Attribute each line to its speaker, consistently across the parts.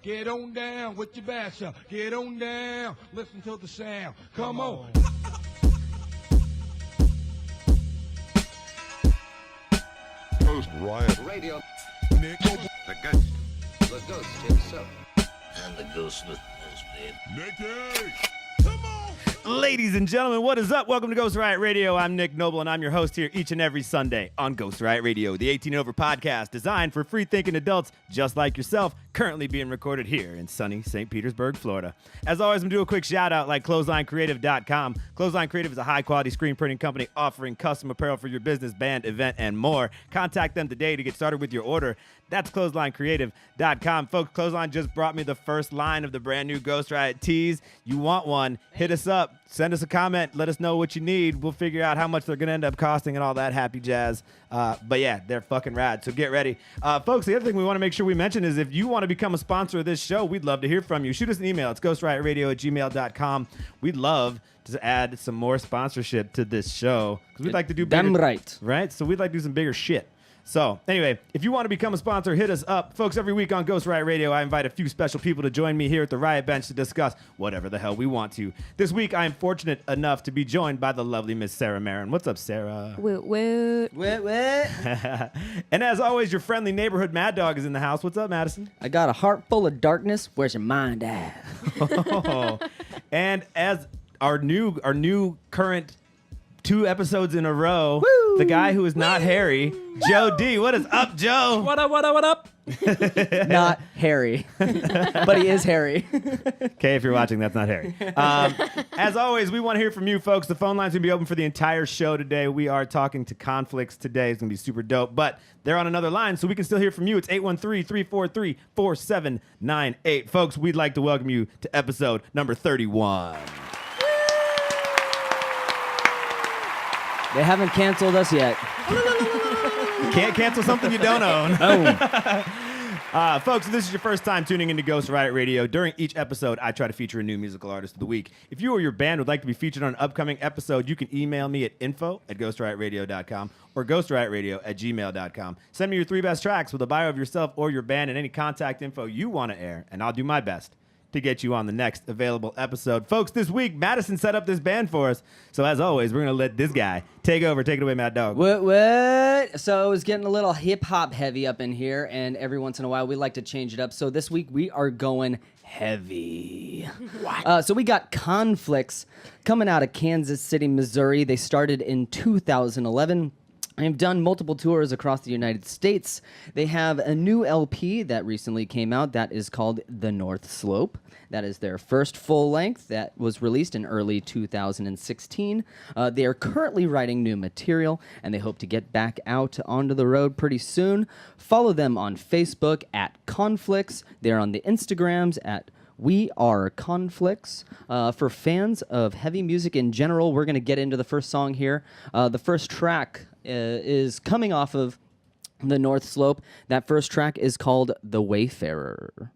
Speaker 1: Get on down with your bass up. Get on down. Listen to the sound. Come on.
Speaker 2: Ghost Riot
Speaker 3: Radio.
Speaker 2: Nick Noble.
Speaker 3: The ghost himself.
Speaker 4: And the ghost with most, babe.
Speaker 2: Nicky.
Speaker 5: Ladies and gentlemen, what is up? Welcome to Ghost Riot Radio. I'm Nick Noble, and I'm your host here each and every Sunday on Ghost Riot Radio, the 18 and over podcast designed for free-thinking adults just like yourself, currently being recorded here in sunny St. Petersburg, Florida. As always, I'm going to do a quick shout-out like ClotheslineCreative.com. Clothesline Creative is a high-quality screen printing company offering custom apparel for your business, band, event, and more. Contact them today to get started with your order. That's ClotheslineCreative.com. Folks, Clothesline just brought me the first line of the brand new Ghost Riot tees. You want one, hit us up. Send us a comment. Let us know what you need. We'll figure out how much they're going to end up costing and all that happy jazz. But yeah, they're fucking rad. So get ready. Folks, the other thing we want to make sure we mention is if you want to become a sponsor of this show, we'd love to hear from you. Shoot us an email. It's ghostriotradio@gmail.com. We'd love to add some more sponsorship to this show because we'd like to do bigger.
Speaker 6: Damn right.
Speaker 5: Right? So we'd like to do some bigger shit. So, anyway, if you want to become a sponsor, hit us up. Folks, every week on Ghost Riot Radio, I invite a few special people to join me here at the Riot Bench to discuss whatever the hell we want to. This week, I am fortunate enough to be joined by the lovely Miss Sara Marin. What's up, Sara?
Speaker 6: Woot woot.
Speaker 5: And as always, your friendly neighborhood Mad Dog is in the house. What's up, Madison?
Speaker 6: I got a heart full of darkness. Where's your mind at?
Speaker 5: Oh. And as our new current 2 episodes in a row,
Speaker 6: Woo!
Speaker 5: The guy who is not Harry, Joe D. What is up, Joe?
Speaker 7: What up?
Speaker 6: Not Harry. But he is Harry.
Speaker 5: Okay, if you're watching, that's not Harry. As always, we want to hear from you, folks. The phone line's going to be open for the entire show today. We are talking to Conflicts today. It's going to be super dope. But they're on another line, so we can still hear from you. It's 813-343-4798. Folks, we'd like to welcome you to episode number 31.
Speaker 6: They haven't canceled us yet.
Speaker 5: Can't cancel something you don't own.
Speaker 6: Oh.
Speaker 5: Folks, if this is your first time tuning into Ghost Riot Radio, during each episode, I try to feature a new musical artist of the week. If you or your band would like to be featured on an upcoming episode, you can email me at info@ghostriotradio.com or ghostriotradio@gmail.com. Send me your 3 best tracks with a bio of yourself or your band and any contact info you want to air, and I'll do my best to get you on the next available episode. Folks, this week, Madison set up this band for us. So as always, we're going to let this guy take over. Take it away, Mad Dog.
Speaker 6: What? So it was getting a little hip-hop heavy up in here, and every once in a while, we like to change it up. So this week, we are going heavy. So we got Conflicts coming out of Kansas City, Missouri. They started in 2011. They've done multiple tours across the United States. They have a new LP that recently came out that is called The North Slope. That is their first full length that was released in early 2016. They are currently writing new material, and they hope to get back out onto the road pretty soon. Follow them on Facebook at Conflicts. They're on the Instagrams at We Are Conflicts. For fans of heavy music in general, we're going to get into the first song here. The first track is coming off of The North Slope. That first track is called The Wayfarer.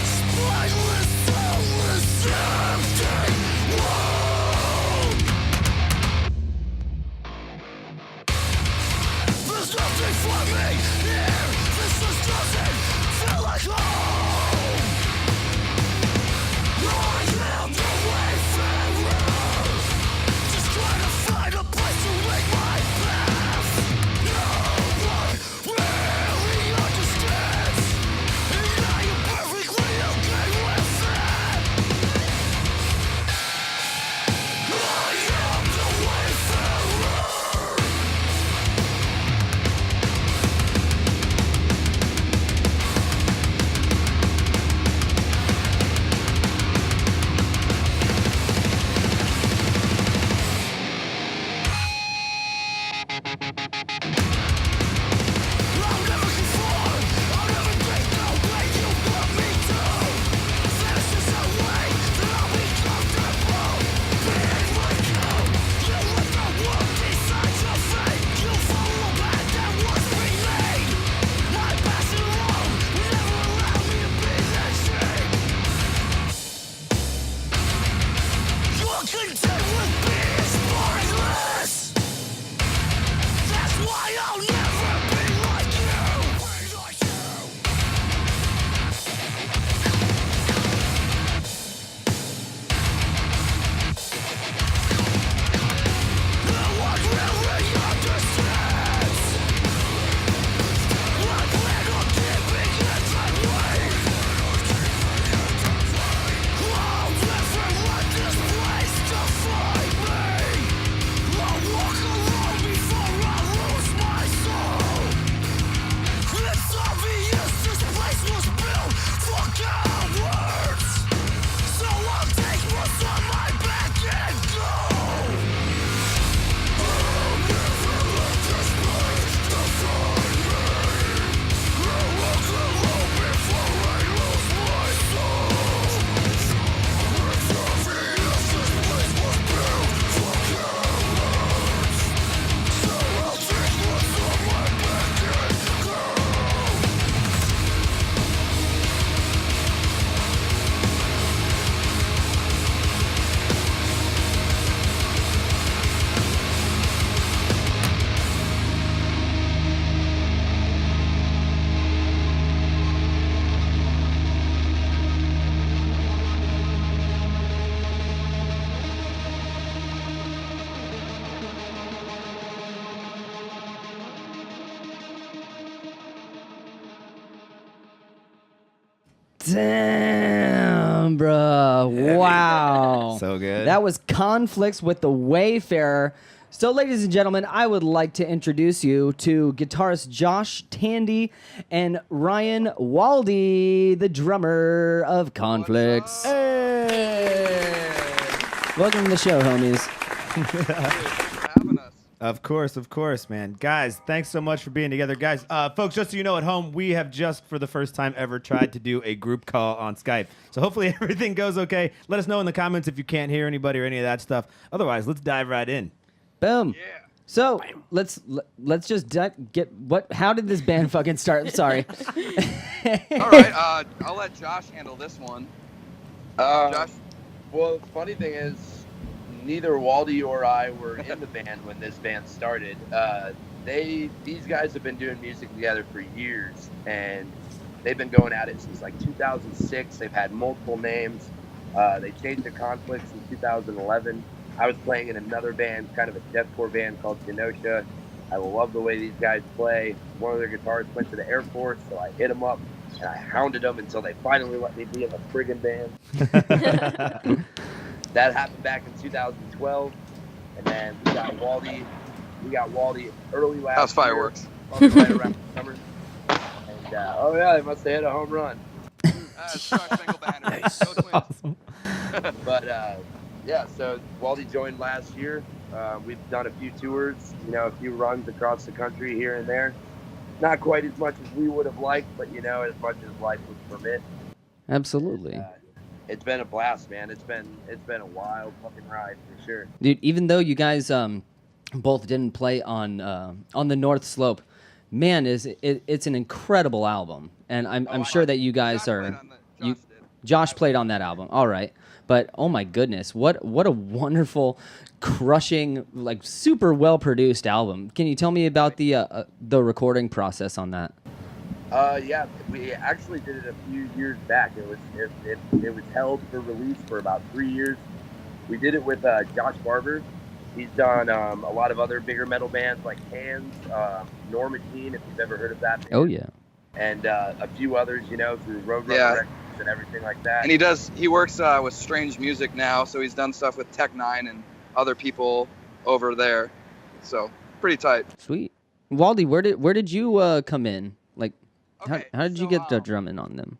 Speaker 8: Spineless, soulless, empty.
Speaker 6: Damn, bro. Wow.
Speaker 5: So good.
Speaker 6: That was Conflicts with the Wayfarer. So, ladies and gentlemen, I would like to introduce you to guitarist Josh Tandy and Ryan Waldy, the drummer of Conflicts.
Speaker 5: Hey!
Speaker 6: Welcome to the show, homies.
Speaker 7: Thanks for having us.
Speaker 5: Of course, man. Guys, thanks so much for being together. Guys, folks, just so you know at home, we have just for the first time ever tried to do a group call on Skype. So hopefully everything goes okay. Let us know in the comments if you can't hear anybody or any of that stuff. Otherwise, let's dive right in.
Speaker 6: Boom.
Speaker 7: Yeah.
Speaker 6: So let's just get what? How did this band fucking start? Sorry.
Speaker 7: All right. I'll let Josh handle this one. Josh.
Speaker 8: Well, the funny thing is, neither Waldy or I were in the band when this band started. These guys have been doing music together for years, and they've been going at it since like 2006. They've had multiple names. They changed to Conflicts in 2011. I was playing in another band, kind of a deathcore band called Kenosha. I love the way these guys play. One of their guitarists went to the Air Force, so I hit them up and I hounded them until they finally let me be in a friggin' band. That happened back in 2012, and then we got Waldy. Early last year.
Speaker 7: That was fireworks.
Speaker 8: Probably right around the summer. And oh yeah, they must have hit a home run.
Speaker 7: Josh Single Banner. Go Twins.
Speaker 5: Awesome.
Speaker 8: But yeah, so Waldy joined last year. We've done a few tours, a few runs across the country here and there. Not quite as much as we would have liked, but as much as life would permit.
Speaker 6: Absolutely.
Speaker 8: It's been a blast, man. It's been a wild fucking ride for sure.
Speaker 6: Dude, even though you guys both didn't play on the North Slope, man, it's an incredible album, and I'm sure that you guys are. Josh played on that album, all right, but oh my goodness, what a wonderful, crushing, like super well produced album. Can you tell me about the recording process on that?
Speaker 8: Yeah, we actually did it a few years back. It was held for release for about 3 years. We did it with Josh Barber. He's done a lot of other bigger metal bands like Hands, Nor Machine, if you've ever heard of that band.
Speaker 6: Oh yeah.
Speaker 8: And a few others, through Road Runner Records and everything like that.
Speaker 7: And he works with Strange Music now, so he's done stuff with Tech Nine and other people over there. So pretty tight.
Speaker 6: Sweet. Waldy, where did you come in? Like,
Speaker 7: Okay,
Speaker 6: how did you get the drumming on them?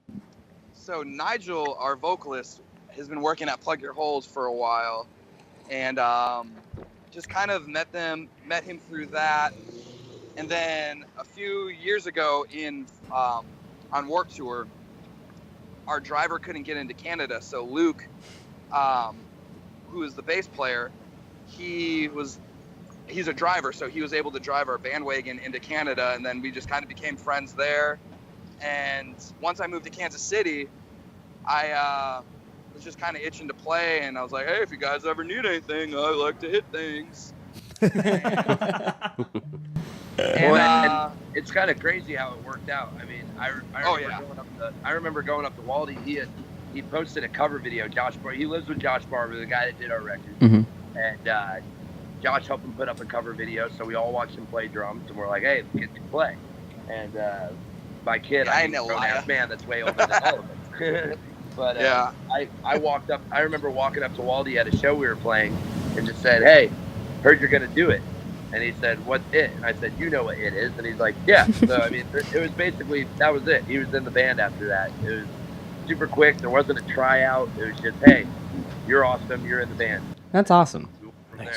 Speaker 7: So Nigel, our vocalist, has been working at Plug Your Holes for a while, and just kind of met him through that. And then a few years ago on Warped Tour, our driver couldn't get into Canada, so Luke, who is the bass player, he's a driver, so he was able to drive our bandwagon into Canada, and then we just kind of became friends there. And once I moved to Kansas City, I was just kind of itching to play, and I was like, hey, if you guys ever need anything, I like to hit things.
Speaker 8: And it's kind of crazy how it worked out. I mean, I remember going up to Waldy. He posted a cover video. He lives with Josh Barber, the guy that did our record.
Speaker 6: Mm-hmm.
Speaker 8: And Josh helped him put up a cover video, so we all watched him play drums, and we're like, hey, the kid can play. And my kid, I mean, grown-ass man that's way older than all of us. But I remember walking up to Waldy at a show we were playing and just said, hey, heard you're going to do it. And he said, what's it? And I said, you know what it is. And he's like, yeah. So, I mean, it was basically, that was it. He was in the band after that. It was super quick. There wasn't a tryout. It was just, hey, you're awesome. You're in the band.
Speaker 6: That's awesome.
Speaker 8: From there.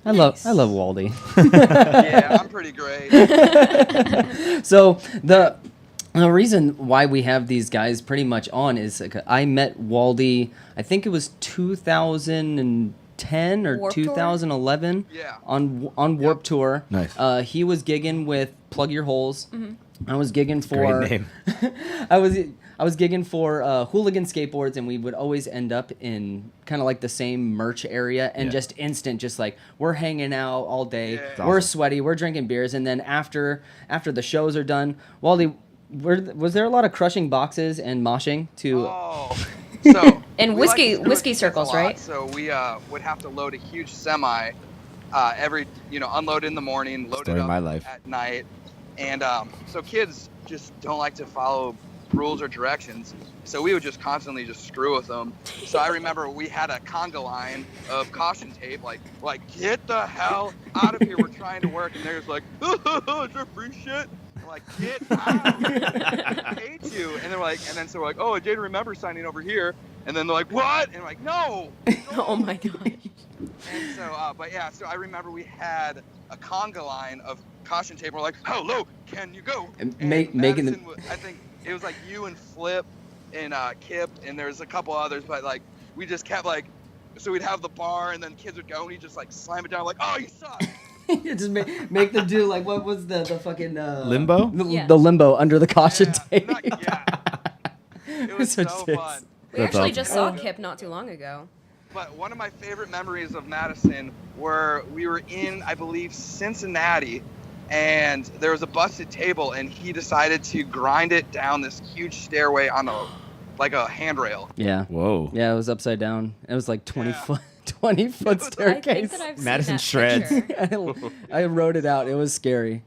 Speaker 6: I love Waldy.
Speaker 7: Yeah, I'm pretty great.
Speaker 6: So the reason why we have these guys pretty much on is I met Waldy, I think it was 2010 or
Speaker 9: Warped
Speaker 6: 2011 on Warped Tour.
Speaker 5: Nice.
Speaker 6: He was gigging with Plug Your Holes.
Speaker 9: Mm-hmm.
Speaker 6: I was gigging for
Speaker 5: Great name.
Speaker 6: I was gigging for Hooligan Skateboards, and we would always end up in kind of like the same merch area, and just like we're hanging out all day, we're sweaty, we're drinking beers, and then after the shows are done, Waldy, was there a lot of crushing boxes and moshing too?
Speaker 7: Oh, so
Speaker 9: And
Speaker 7: we like to do
Speaker 9: whiskey
Speaker 7: it
Speaker 9: circles,
Speaker 7: a lot,
Speaker 9: right?
Speaker 7: So we would have to load a huge semi, unload in the morning, load
Speaker 5: Story
Speaker 7: it
Speaker 5: of
Speaker 7: up
Speaker 5: my life.
Speaker 7: at night, and so kids just don't like to follow rules or directions. So we would just constantly just screw with them. So I remember we had a conga line of caution tape, like get the hell out of here, we're trying to work. And they're just like, is there free shit? I'm like, get out, I hate you. And they're like, and then so we're like, oh, I did remember signing over here. And then they're like, what? And I'm like, no.
Speaker 9: Oh my gosh.
Speaker 7: And so, but yeah, so I remember we had a conga line of caution tape. We're like, hello, can you go?
Speaker 6: And
Speaker 7: And
Speaker 6: making the.
Speaker 7: Madison I think it was like you and Flip and Kip, and there's a couple others, but like we just kept like, so we'd have the bar, and then kids would go, and he'd just like slam it down, like, oh, you suck.
Speaker 6: Just make them do like what was the fucking
Speaker 5: limbo?
Speaker 6: The limbo under the caution tape.
Speaker 7: It was so fun.
Speaker 9: We actually just saw Kip not too long ago.
Speaker 7: But one of my favorite memories of Madison were we were in, I believe, Cincinnati, and there was a busted table, and he decided to grind it down this huge stairway on a handrail.
Speaker 6: Yeah.
Speaker 5: Whoa.
Speaker 6: Yeah, it was upside down. It was like 20 foot staircase.
Speaker 9: I think that I've
Speaker 5: Madison
Speaker 9: seen that
Speaker 5: shreds.
Speaker 9: picture.
Speaker 6: I wrote it out. It was scary.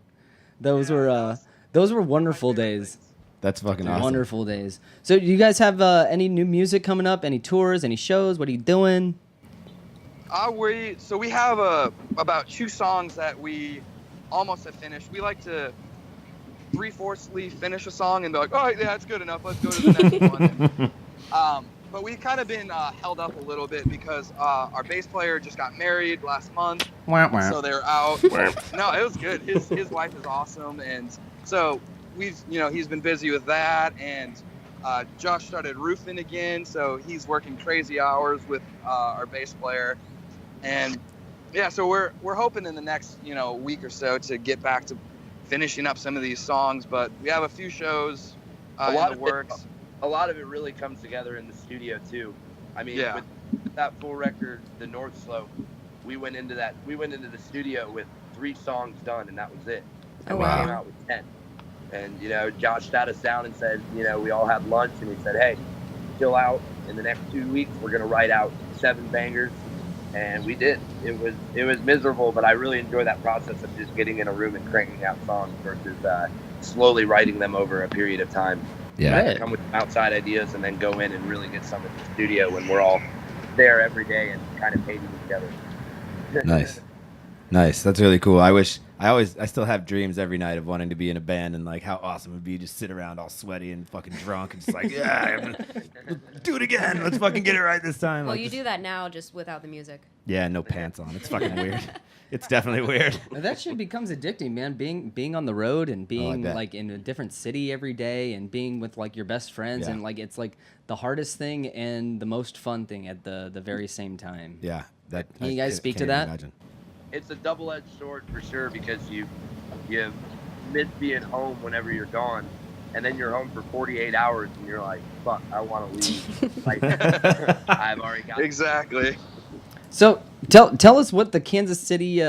Speaker 6: Those were wonderful days.
Speaker 5: That's fucking awesome.
Speaker 6: Wonderful days. So, do you guys have any new music coming up? Any tours? Any shows? What are you doing?
Speaker 7: We have about 2 songs that we almost have finished. We like to 3/4 finish a song and be like, all right, yeah, it's good enough. Let's go to the next one. But we've kind of been held up a little bit because our bass player just got married last month, so they're out. No, it was good. His wife is awesome, and so he's been busy with that, and Josh started roofing again, so he's working crazy hours with our bass player, and yeah, so we're hoping in the next week or so to get back to finishing up some of these songs, but we have a few shows in the works.
Speaker 8: A lot of it really comes together in the studio too. I mean, with that full record, The North Slope, we went into the studio with 3 songs done, and that was it. And we came out with 10. And Josh sat us down and said, we all had lunch, and he said, hey, chill out. In the next 2 weeks, we're gonna write out 7 bangers, and we did. It was miserable, but I really enjoy that process of just getting in a room and cranking out songs versus slowly writing them over a period of time.
Speaker 5: Yeah.
Speaker 8: I come with outside ideas and then go in and really get some in the studio when we're all there every day and kind of hating each other.
Speaker 5: Nice. That's really cool. I still have dreams every night of wanting to be in a band, and like how awesome it would be to just sit around all sweaty and fucking drunk and just like, yeah, do it again. Let's fucking get it right this time.
Speaker 9: Well,
Speaker 5: like,
Speaker 9: you do that now just without the music.
Speaker 5: Yeah, no pants on. It's fucking weird. It's definitely weird.
Speaker 6: That shit becomes addicting, man. Being on the road and being like in a different city every day and being with like your best friends and like it's like the hardest thing and the most fun thing at the very same time.
Speaker 5: Yeah.
Speaker 6: Can you guys speak to that?
Speaker 5: Imagine.
Speaker 8: It's a double-edged sword for sure because you miss being home whenever you're gone, and then you're home for 48 hours and you're like, fuck, I want to leave. Like, I've already got
Speaker 7: exactly.
Speaker 6: So tell us what the Kansas City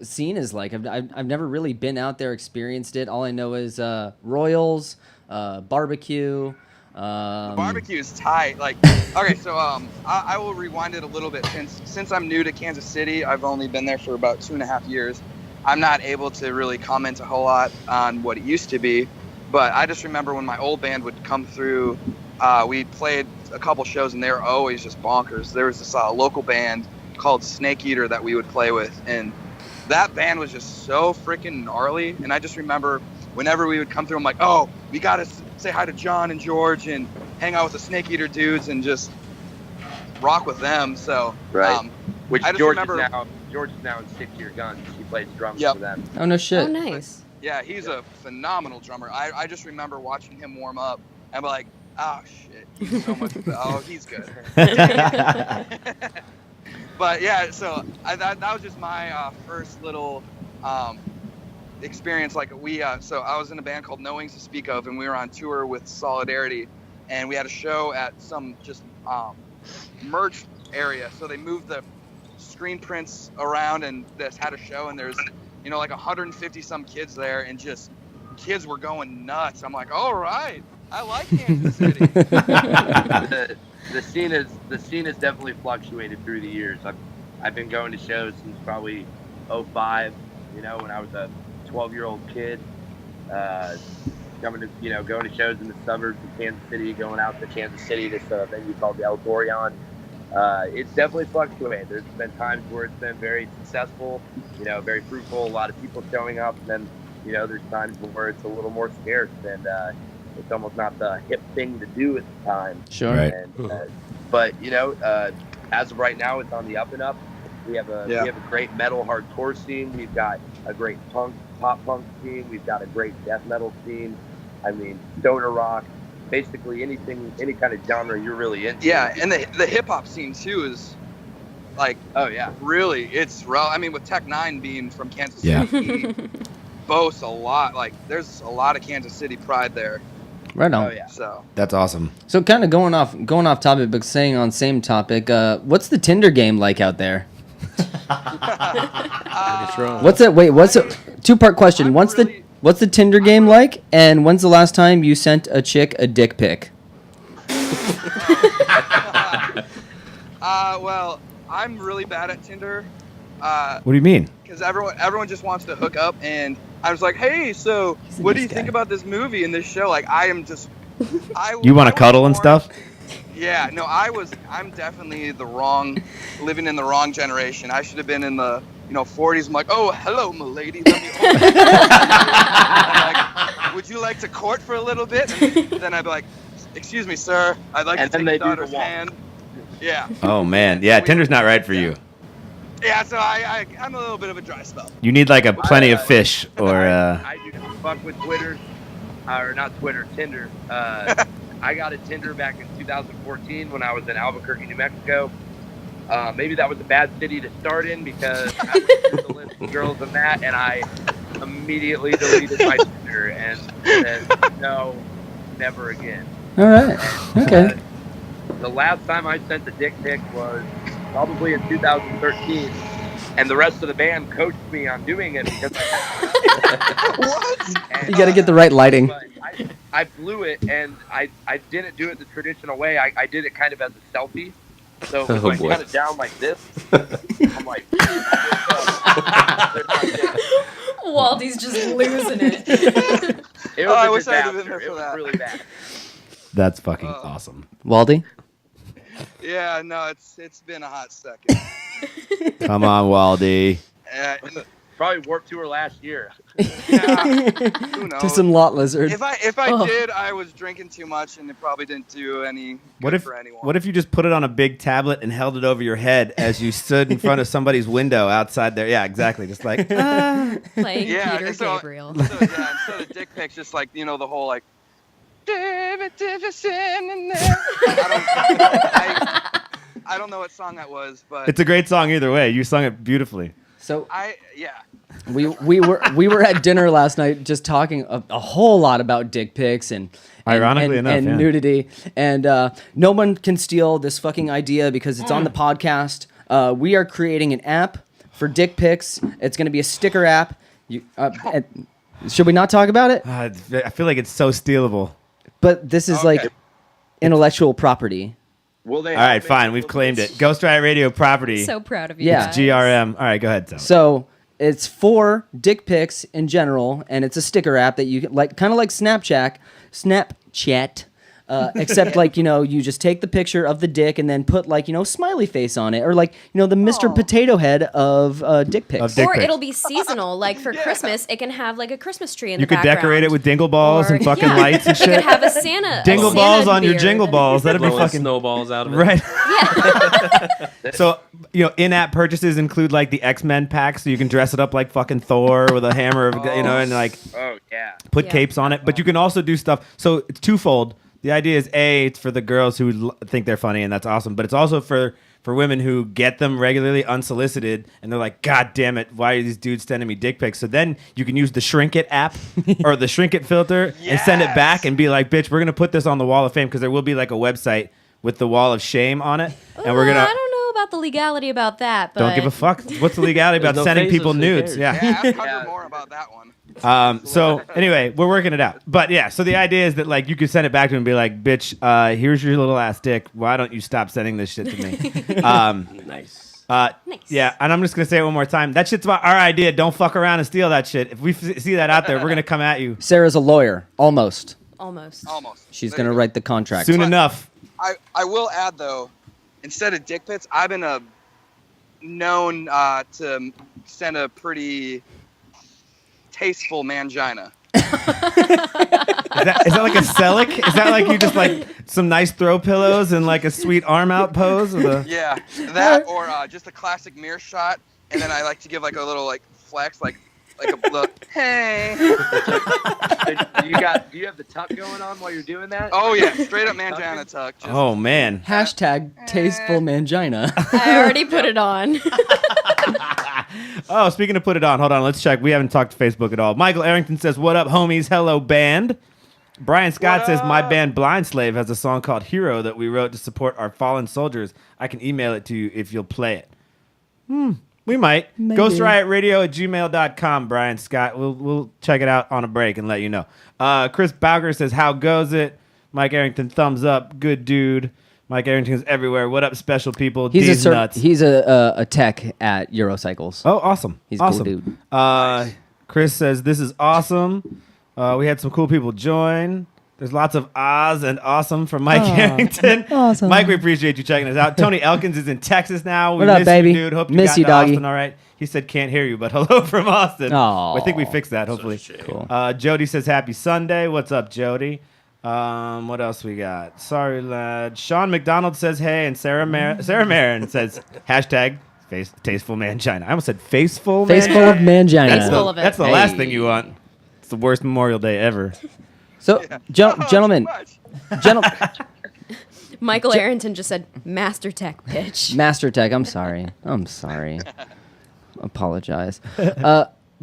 Speaker 6: scene is like. I've never really been out there, experienced it. All I know is Royals, barbecue.
Speaker 7: Barbecue is tight. Like, okay, so I will rewind it a little bit. Since I'm new to Kansas City, I've only been there for about 2.5 years. I'm not able to really comment a whole lot on what it used to be, but I just remember when my old band would come through, we played a couple shows and they were always just bonkers. There was this local band called Snake Eater that we would play with, and that band was just so freaking gnarly. And I just remember whenever we would come through, I'm like, oh, we gotta say hi to John and George and hang out with the Snake Eater dudes and just rock with them. So
Speaker 8: which
Speaker 7: I just
Speaker 8: George
Speaker 7: remember
Speaker 8: George is now in Stick to Your Guns. He plays drums for them.
Speaker 6: Oh no shit.
Speaker 9: Oh nice.
Speaker 7: Yeah, he's a phenomenal drummer. I just remember watching him warm up and be like, oh shit, he's so much oh, he's good. But yeah, so that was just my first little experience. Like so I was in a band called No Wings to Speak Of, and we were on tour with Solidarity, and we had a show at some just merch area. So they moved the screen prints around and just had a show, and there's like 150 some kids there, and just kids were going nuts. I'm like, all right, I like Kansas City.
Speaker 8: The scene has definitely fluctuated through the years. I've been going to shows since probably 2005, when I was a 12-year-old kid. coming to, going to shows in the suburbs of Kansas City, going out to Kansas City, this venue called the Auditorium. It's definitely fluctuated. There's been times where it's been very successful, very fruitful, a lot of people showing up. And then, there's times where it's a little more scarce and it's almost not the hip thing to do at the time.
Speaker 6: Sure.
Speaker 5: Right.
Speaker 8: And, but, as of right now, it's on the up and up. We have a great metal hardcore scene. We've got a great pop punk scene. We've got a great death metal scene. I mean, stoner rock, basically any kind of genre you're really into.
Speaker 7: Yeah, and the hip hop scene too is like, really, it's I mean, with Tech 9 being from Kansas City, he boasts a lot. Like, there's a lot of Kansas City pride there.
Speaker 6: Right on.
Speaker 8: Oh yeah.
Speaker 7: So
Speaker 5: That's awesome.
Speaker 6: So kind of going off topic, but staying on same topic. What's the Tinder game like out there? What's it? Wait, what's it? Two-part question. What's the Tinder game like? And when's the last time you sent a chick a dick pic?
Speaker 7: Well, I'm really bad at Tinder.
Speaker 5: What do you mean?
Speaker 7: Because everyone just wants to hook up, and I was like, hey, so what do you think about this movie and this show? Like,
Speaker 5: You want to cuddle and stuff?
Speaker 7: Yeah, no, I'm definitely living in the wrong generation. I should have been in the, 40s. I'm like, oh, hello, m'lady. Let me like, would you like to court for a little bit? And then I'd be like, excuse me, sir. I'd like to take your daughter's hand. Yeah.
Speaker 5: Oh, man. Yeah, Tinder's not right for you.
Speaker 7: Yeah, so I'm a little bit of a dry spell.
Speaker 5: You need like a plenty of fish or...
Speaker 8: I do fuck with Twitter, or not Twitter, Tinder. I got a Tinder back in 2014 when I was in Albuquerque, New Mexico. Maybe that was a bad city to start in because I went through the list of girls in that, and I immediately deleted my Tinder and said, no, never again.
Speaker 6: All right. Okay.
Speaker 8: The last time I sent a dick pic was probably in 2013, and the rest of the band coached me on doing it because
Speaker 7: What?
Speaker 6: You got to get the right lighting.
Speaker 8: I blew it, and I didn't do it the traditional way. I did it kind of as a selfie. So it was kind of down like this. I'm like,
Speaker 9: Waldy's just losing it.
Speaker 8: it was
Speaker 7: I
Speaker 8: a
Speaker 7: wish I had
Speaker 8: disaster.
Speaker 7: been there for
Speaker 8: It was
Speaker 7: that.
Speaker 8: really bad.
Speaker 5: That's fucking awesome.
Speaker 6: Waldy?
Speaker 7: Yeah, no, it's been a hot second.
Speaker 5: Come on, Waldy.
Speaker 8: Probably Warped Tour last year.
Speaker 7: Yeah, who knows?
Speaker 6: To some lot lizard.
Speaker 7: If I did, I was drinking too much, and it probably didn't do any good for anyone.
Speaker 5: What if you just put it on a big tablet and held it over your head as you stood in front of somebody's window outside there? Yeah, exactly. Just like
Speaker 9: Playing
Speaker 7: Yeah,
Speaker 9: Peter
Speaker 7: and so-
Speaker 9: Gabriel.
Speaker 7: So, yeah, instead of dick pics, just like the whole like David Davison in there. I don't know what song that was, but
Speaker 5: it's a great song either way. You sung it beautifully.
Speaker 6: So
Speaker 7: yeah.
Speaker 6: we were at dinner last night just talking a whole lot about dick pics and
Speaker 5: Ironically enough,
Speaker 6: and
Speaker 5: yeah.
Speaker 6: nudity, and no one can steal this fucking idea because it's on the podcast. We are creating an app for dick pics. It's going to be a sticker app. Should we not talk about it?
Speaker 5: I feel like it's so stealable.
Speaker 6: But this is like intellectual property.
Speaker 8: Will they?
Speaker 5: All right, fine. We've claimed it. Ghost Riot Radio property.
Speaker 9: So proud of you.
Speaker 6: Yeah.
Speaker 9: guys.
Speaker 5: GRM. All right, go ahead. Tom.
Speaker 6: So it's for dick pics in general, and it's a sticker app that you can, like, kind of like Snapchat, except like you just take the picture of the dick and then put like smiley face on it, or like the Mr. Potato Head of dick pics.
Speaker 5: Of dick
Speaker 9: Or
Speaker 5: pics.
Speaker 9: it'll be seasonal. Like for Christmas, it can have like a Christmas tree in
Speaker 5: You
Speaker 9: the
Speaker 5: could
Speaker 9: background.
Speaker 5: decorate it with dingle balls
Speaker 9: Or-
Speaker 5: and fucking
Speaker 9: yeah.
Speaker 5: lights and
Speaker 9: It could
Speaker 5: shit.
Speaker 9: have a Santa.
Speaker 5: Dingle
Speaker 9: a
Speaker 5: balls
Speaker 9: Santa
Speaker 5: on your
Speaker 9: beard.
Speaker 5: jingle balls. That'd be
Speaker 10: Blowing
Speaker 5: fucking
Speaker 10: snowballs out of it.
Speaker 5: right.
Speaker 9: Yeah.
Speaker 5: So in-app purchases include like the X-Men pack, so you can dress it up like fucking Thor with a hammer, and like
Speaker 8: Oh yeah.
Speaker 5: put
Speaker 9: Yeah.
Speaker 5: capes on it. But you can also do stuff. So it's twofold. The idea is it's for the girls who think they're funny, and that's awesome. But it's also for women who get them regularly unsolicited, and they're like, God damn it, why are these dudes sending me dick pics? So then you can use the Shrink It app or the Shrink It filter and send it back and be like, bitch, we're gonna put this on the Wall of Fame, because there will be like a website with the Wall of Shame on it, and we're gonna.
Speaker 9: I don't know about the legality about that, but
Speaker 5: Don't give a fuck. What's the legality about
Speaker 10: There's no
Speaker 5: sending
Speaker 10: faces,
Speaker 5: people
Speaker 10: who
Speaker 5: nudes?
Speaker 10: cares?
Speaker 5: Yeah.
Speaker 7: Ask Hunter more about that one.
Speaker 5: So anyway, we're working it out. But yeah, so the idea is that like you could send it back to him and be like, bitch, here's your little ass dick. Why don't you stop sending this shit to me?
Speaker 10: Nice.
Speaker 9: Nice.
Speaker 5: Yeah, and I'm just going to say it one more time. That shit's our idea. Don't fuck around and steal that shit. If we see that out there, we're going to come at you.
Speaker 6: Sarah's a lawyer, almost.
Speaker 9: Almost.
Speaker 6: She's
Speaker 7: There
Speaker 6: going to
Speaker 7: you go.
Speaker 6: write the contract.
Speaker 5: Soon enough.
Speaker 7: I will add though, instead of dick pics, I've been known to send a pretty tasteful mangina.
Speaker 5: Is that like a Celic? Is that like you just like some nice throw pillows and like a sweet arm out pose?
Speaker 7: Yeah, that or just a classic mirror shot, and then I like to give like a little like flex, like a look. Hey.
Speaker 8: Do you have the tuck going on while you're doing that?
Speaker 7: Oh yeah, straight up mangina tuck. Just,
Speaker 5: Oh man.
Speaker 6: Hashtag tasteful mangina.
Speaker 9: I already put it on.
Speaker 5: Oh, speaking of put it on, hold on, let's check. We haven't talked to Facebook at all. Michael Arrington says, "What up, homies? Hello, band." Brian Scott says, "My band Blind Slave has a song called Hero that we wrote to support our fallen soldiers. I can email it to you if you'll play it." We might.
Speaker 6: Maybe.
Speaker 5: GhostRiotRadio@gmail.com, Brian Scott. We'll check it out on a break and let you know. Chris Bowger says, "How goes it?" Mike Arrington, thumbs up. Good dude. Mike Arrington's everywhere. What up, special people? These nuts.
Speaker 6: He's a tech at Eurocycles.
Speaker 5: Oh, awesome.
Speaker 6: He's a
Speaker 5: awesome.
Speaker 6: cool dude.
Speaker 5: Chris says, "This is awesome." We had some cool people join. There's lots of ahs and awesome from Mike Arrington.
Speaker 6: Awesome.
Speaker 5: Mike, we appreciate you checking us out. Tony Elkins is in Texas now. We
Speaker 6: What up,
Speaker 5: miss
Speaker 6: baby?
Speaker 5: you, dude. Hope you
Speaker 6: Miss
Speaker 5: got
Speaker 6: you,
Speaker 5: to
Speaker 6: doggy.
Speaker 5: Austin all right. He said can't hear you, but hello from Austin.
Speaker 6: Aw.
Speaker 5: I think we fixed that, hopefully.
Speaker 6: Cool.
Speaker 5: Jody says happy Sunday. What's up, Jody? What else we got? Sorry, lad. Sean McDonald says hey, and Sarah Marin says hashtag tasteful mangina. I almost said faceful
Speaker 6: Faceful of mangina.
Speaker 9: Faceful of it.
Speaker 5: That's the last thing you want. It's the worst Memorial Day ever.
Speaker 6: So, gentlemen,
Speaker 9: Michael Arrington just said Master Tech bitch.
Speaker 6: Master Tech, I'm sorry. Apologize.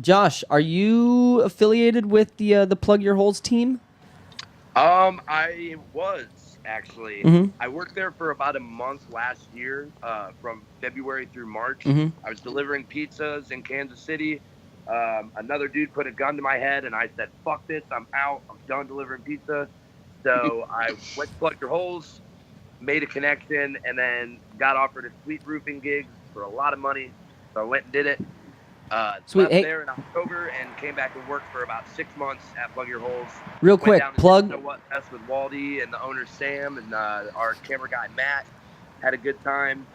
Speaker 6: Josh, are you affiliated with the Plug Your Holes team?
Speaker 8: I was actually.
Speaker 6: Mhm.
Speaker 8: I worked there for about a month last year, from February through March.
Speaker 6: Mhm.
Speaker 8: I was delivering pizzas in Kansas City. Another dude put a gun to my head, and I said, "Fuck this! I'm out. I'm done delivering pizza." So I went to Plug Your Holes, made a connection, and then got offered a sweet roofing gig for a lot of money. So I went and did it.
Speaker 6: Sweet.
Speaker 8: Left
Speaker 6: Hey.
Speaker 8: there in October and came back and worked for about 6 months at Plug Your Holes.
Speaker 6: Real
Speaker 8: Went
Speaker 6: quick,
Speaker 8: down to
Speaker 6: plug.
Speaker 8: Know What Mess with Waldy and the owner Sam and our camera guy Matt. Had a good time.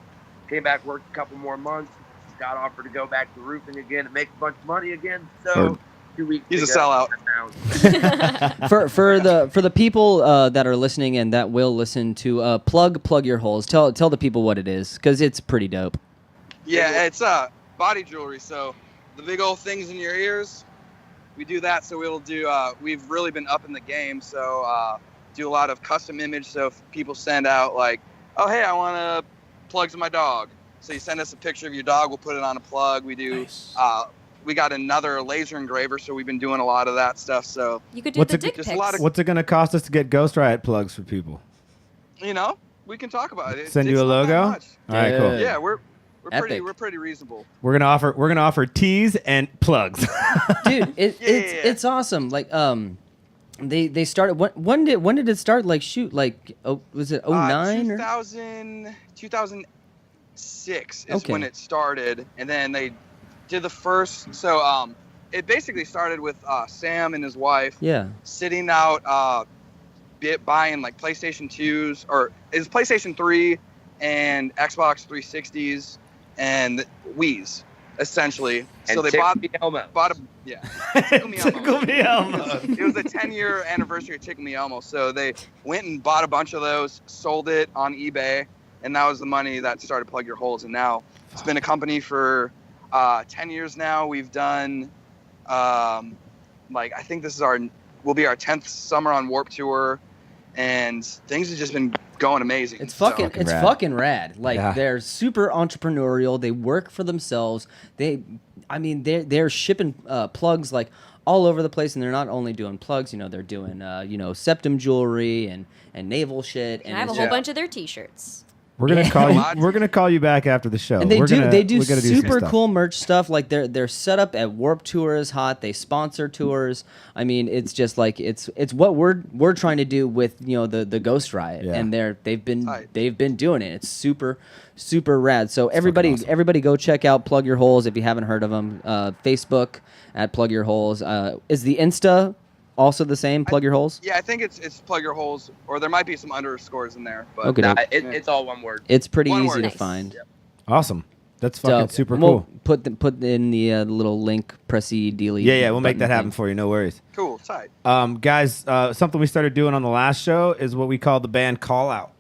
Speaker 8: Came back, worked a couple more months. Got offered to go back to roofing again and make a bunch of money again. So 2 weeks.
Speaker 7: He's a
Speaker 8: ago,
Speaker 7: sellout.
Speaker 6: For the people that are listening and that will listen to Plug Your Holes, tell the people what it is, because it's pretty dope.
Speaker 7: Yeah, it's body jewelry. So the big old things in your ears, we do that. So we'll do. We've really been up in the game. So do a lot of custom image. So if people send out like, "Oh hey, I want plugs of my dog." So you send us a picture of your dog. We'll put it on a plug. We do.
Speaker 5: Nice.
Speaker 7: We got another laser engraver, so we've been doing a lot of that stuff. So
Speaker 9: You could do
Speaker 5: What's
Speaker 9: the
Speaker 5: it-
Speaker 9: dick
Speaker 7: Just
Speaker 9: pics.
Speaker 7: a lot of-
Speaker 5: What's it going to cost us to get Ghost Riot plugs for people?
Speaker 7: we can talk about it.
Speaker 5: Send you
Speaker 7: It's
Speaker 5: a
Speaker 7: not that
Speaker 5: logo?
Speaker 7: much.
Speaker 5: All right, cool.
Speaker 6: Good.
Speaker 7: Yeah, we're
Speaker 6: Epic.
Speaker 7: pretty reasonable.
Speaker 5: We're gonna offer teas and plugs.
Speaker 6: Dude,
Speaker 7: Yeah.
Speaker 6: it's awesome. Like they started. When did it start? Like shoot, like was it 09 or
Speaker 7: 2006 is
Speaker 6: Okay.
Speaker 7: when it started, and then they did the first. So it basically started with Sam and his wife
Speaker 6: yeah.
Speaker 7: sitting out buying like PlayStation 2s or is PlayStation 3 and Xbox 360s and Wii's essentially.
Speaker 8: And
Speaker 7: So they
Speaker 8: Tickle
Speaker 7: bought
Speaker 8: Me Elmo.
Speaker 7: a yeah. Tickle Me Elmo.
Speaker 5: Tickle Me Elmo.
Speaker 7: It was the 10-year anniversary of Tickle Me Elmo, so they went and bought a bunch of those, sold it on eBay, and that was the money that started Plug Your Holes. And now it's been a company for 10 years now. We've done I think this is will be our 10th summer on Warped Tour, and things have just been going amazing.
Speaker 6: It's fucking
Speaker 5: rad.
Speaker 6: fucking rad. Like
Speaker 5: Yeah.
Speaker 6: they're super entrepreneurial. They work for themselves. They're shipping plugs like all over the place, and they're not only doing plugs. They're doing septum jewelry and naval shit. And
Speaker 9: I have a
Speaker 6: it's
Speaker 9: whole
Speaker 6: just-
Speaker 9: bunch of their T-shirts.
Speaker 5: We're gonna call you. We're gonna call you back after the show.
Speaker 6: And they do
Speaker 5: some
Speaker 6: super
Speaker 5: stuff.
Speaker 6: cool merch stuff. Like their setup at Warped Tour is hot. They sponsor tours. I mean, it's just like it's what we're trying to do with the Ghost Riot, and they've been doing it. It's super rad. So everybody go check out Plug Your Holes if you haven't heard of them. Facebook at Plug Your Holes. Is the Insta also the same? Plug Your Holes?
Speaker 7: Yeah, I think it's Plug Your Holes, or there might be some underscores in there. But
Speaker 6: Okay.
Speaker 8: It's all one word.
Speaker 6: It's pretty
Speaker 7: One
Speaker 6: easy
Speaker 7: word.
Speaker 6: to
Speaker 9: Nice.
Speaker 6: find.
Speaker 8: Yep.
Speaker 5: Awesome. That's fucking
Speaker 6: So,
Speaker 5: super
Speaker 6: we'll
Speaker 5: cool.
Speaker 6: Put in the little link, pressy dealy.
Speaker 5: Yeah, we'll make that
Speaker 6: button
Speaker 5: happen
Speaker 6: thing.
Speaker 5: for you. No worries.
Speaker 7: cool, tight.
Speaker 5: Guys, something we started doing on the last show is what we call the band call out.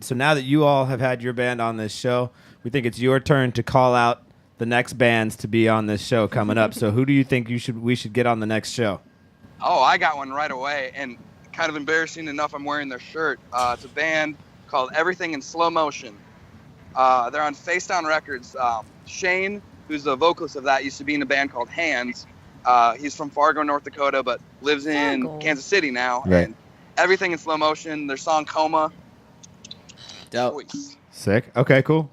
Speaker 5: So now that you all have had your band on this show, we think it's your turn to call out the next bands to be on this show coming up. So who do you think we should get on the next show?
Speaker 7: Oh, I got one right away, and kind of embarrassing enough, I'm wearing their shirt. It's a band called Everything in Slow Motion. They're on Face Down Records. Shane, who's the vocalist of that, used to be in a band called Hands. He's from Fargo, North Dakota, but lives in
Speaker 9: Fargo.
Speaker 7: Kansas City now.
Speaker 5: Right.
Speaker 7: And Everything in Slow Motion, their song Coma.
Speaker 6: Dope.
Speaker 7: Choice.
Speaker 5: Sick. Okay, cool.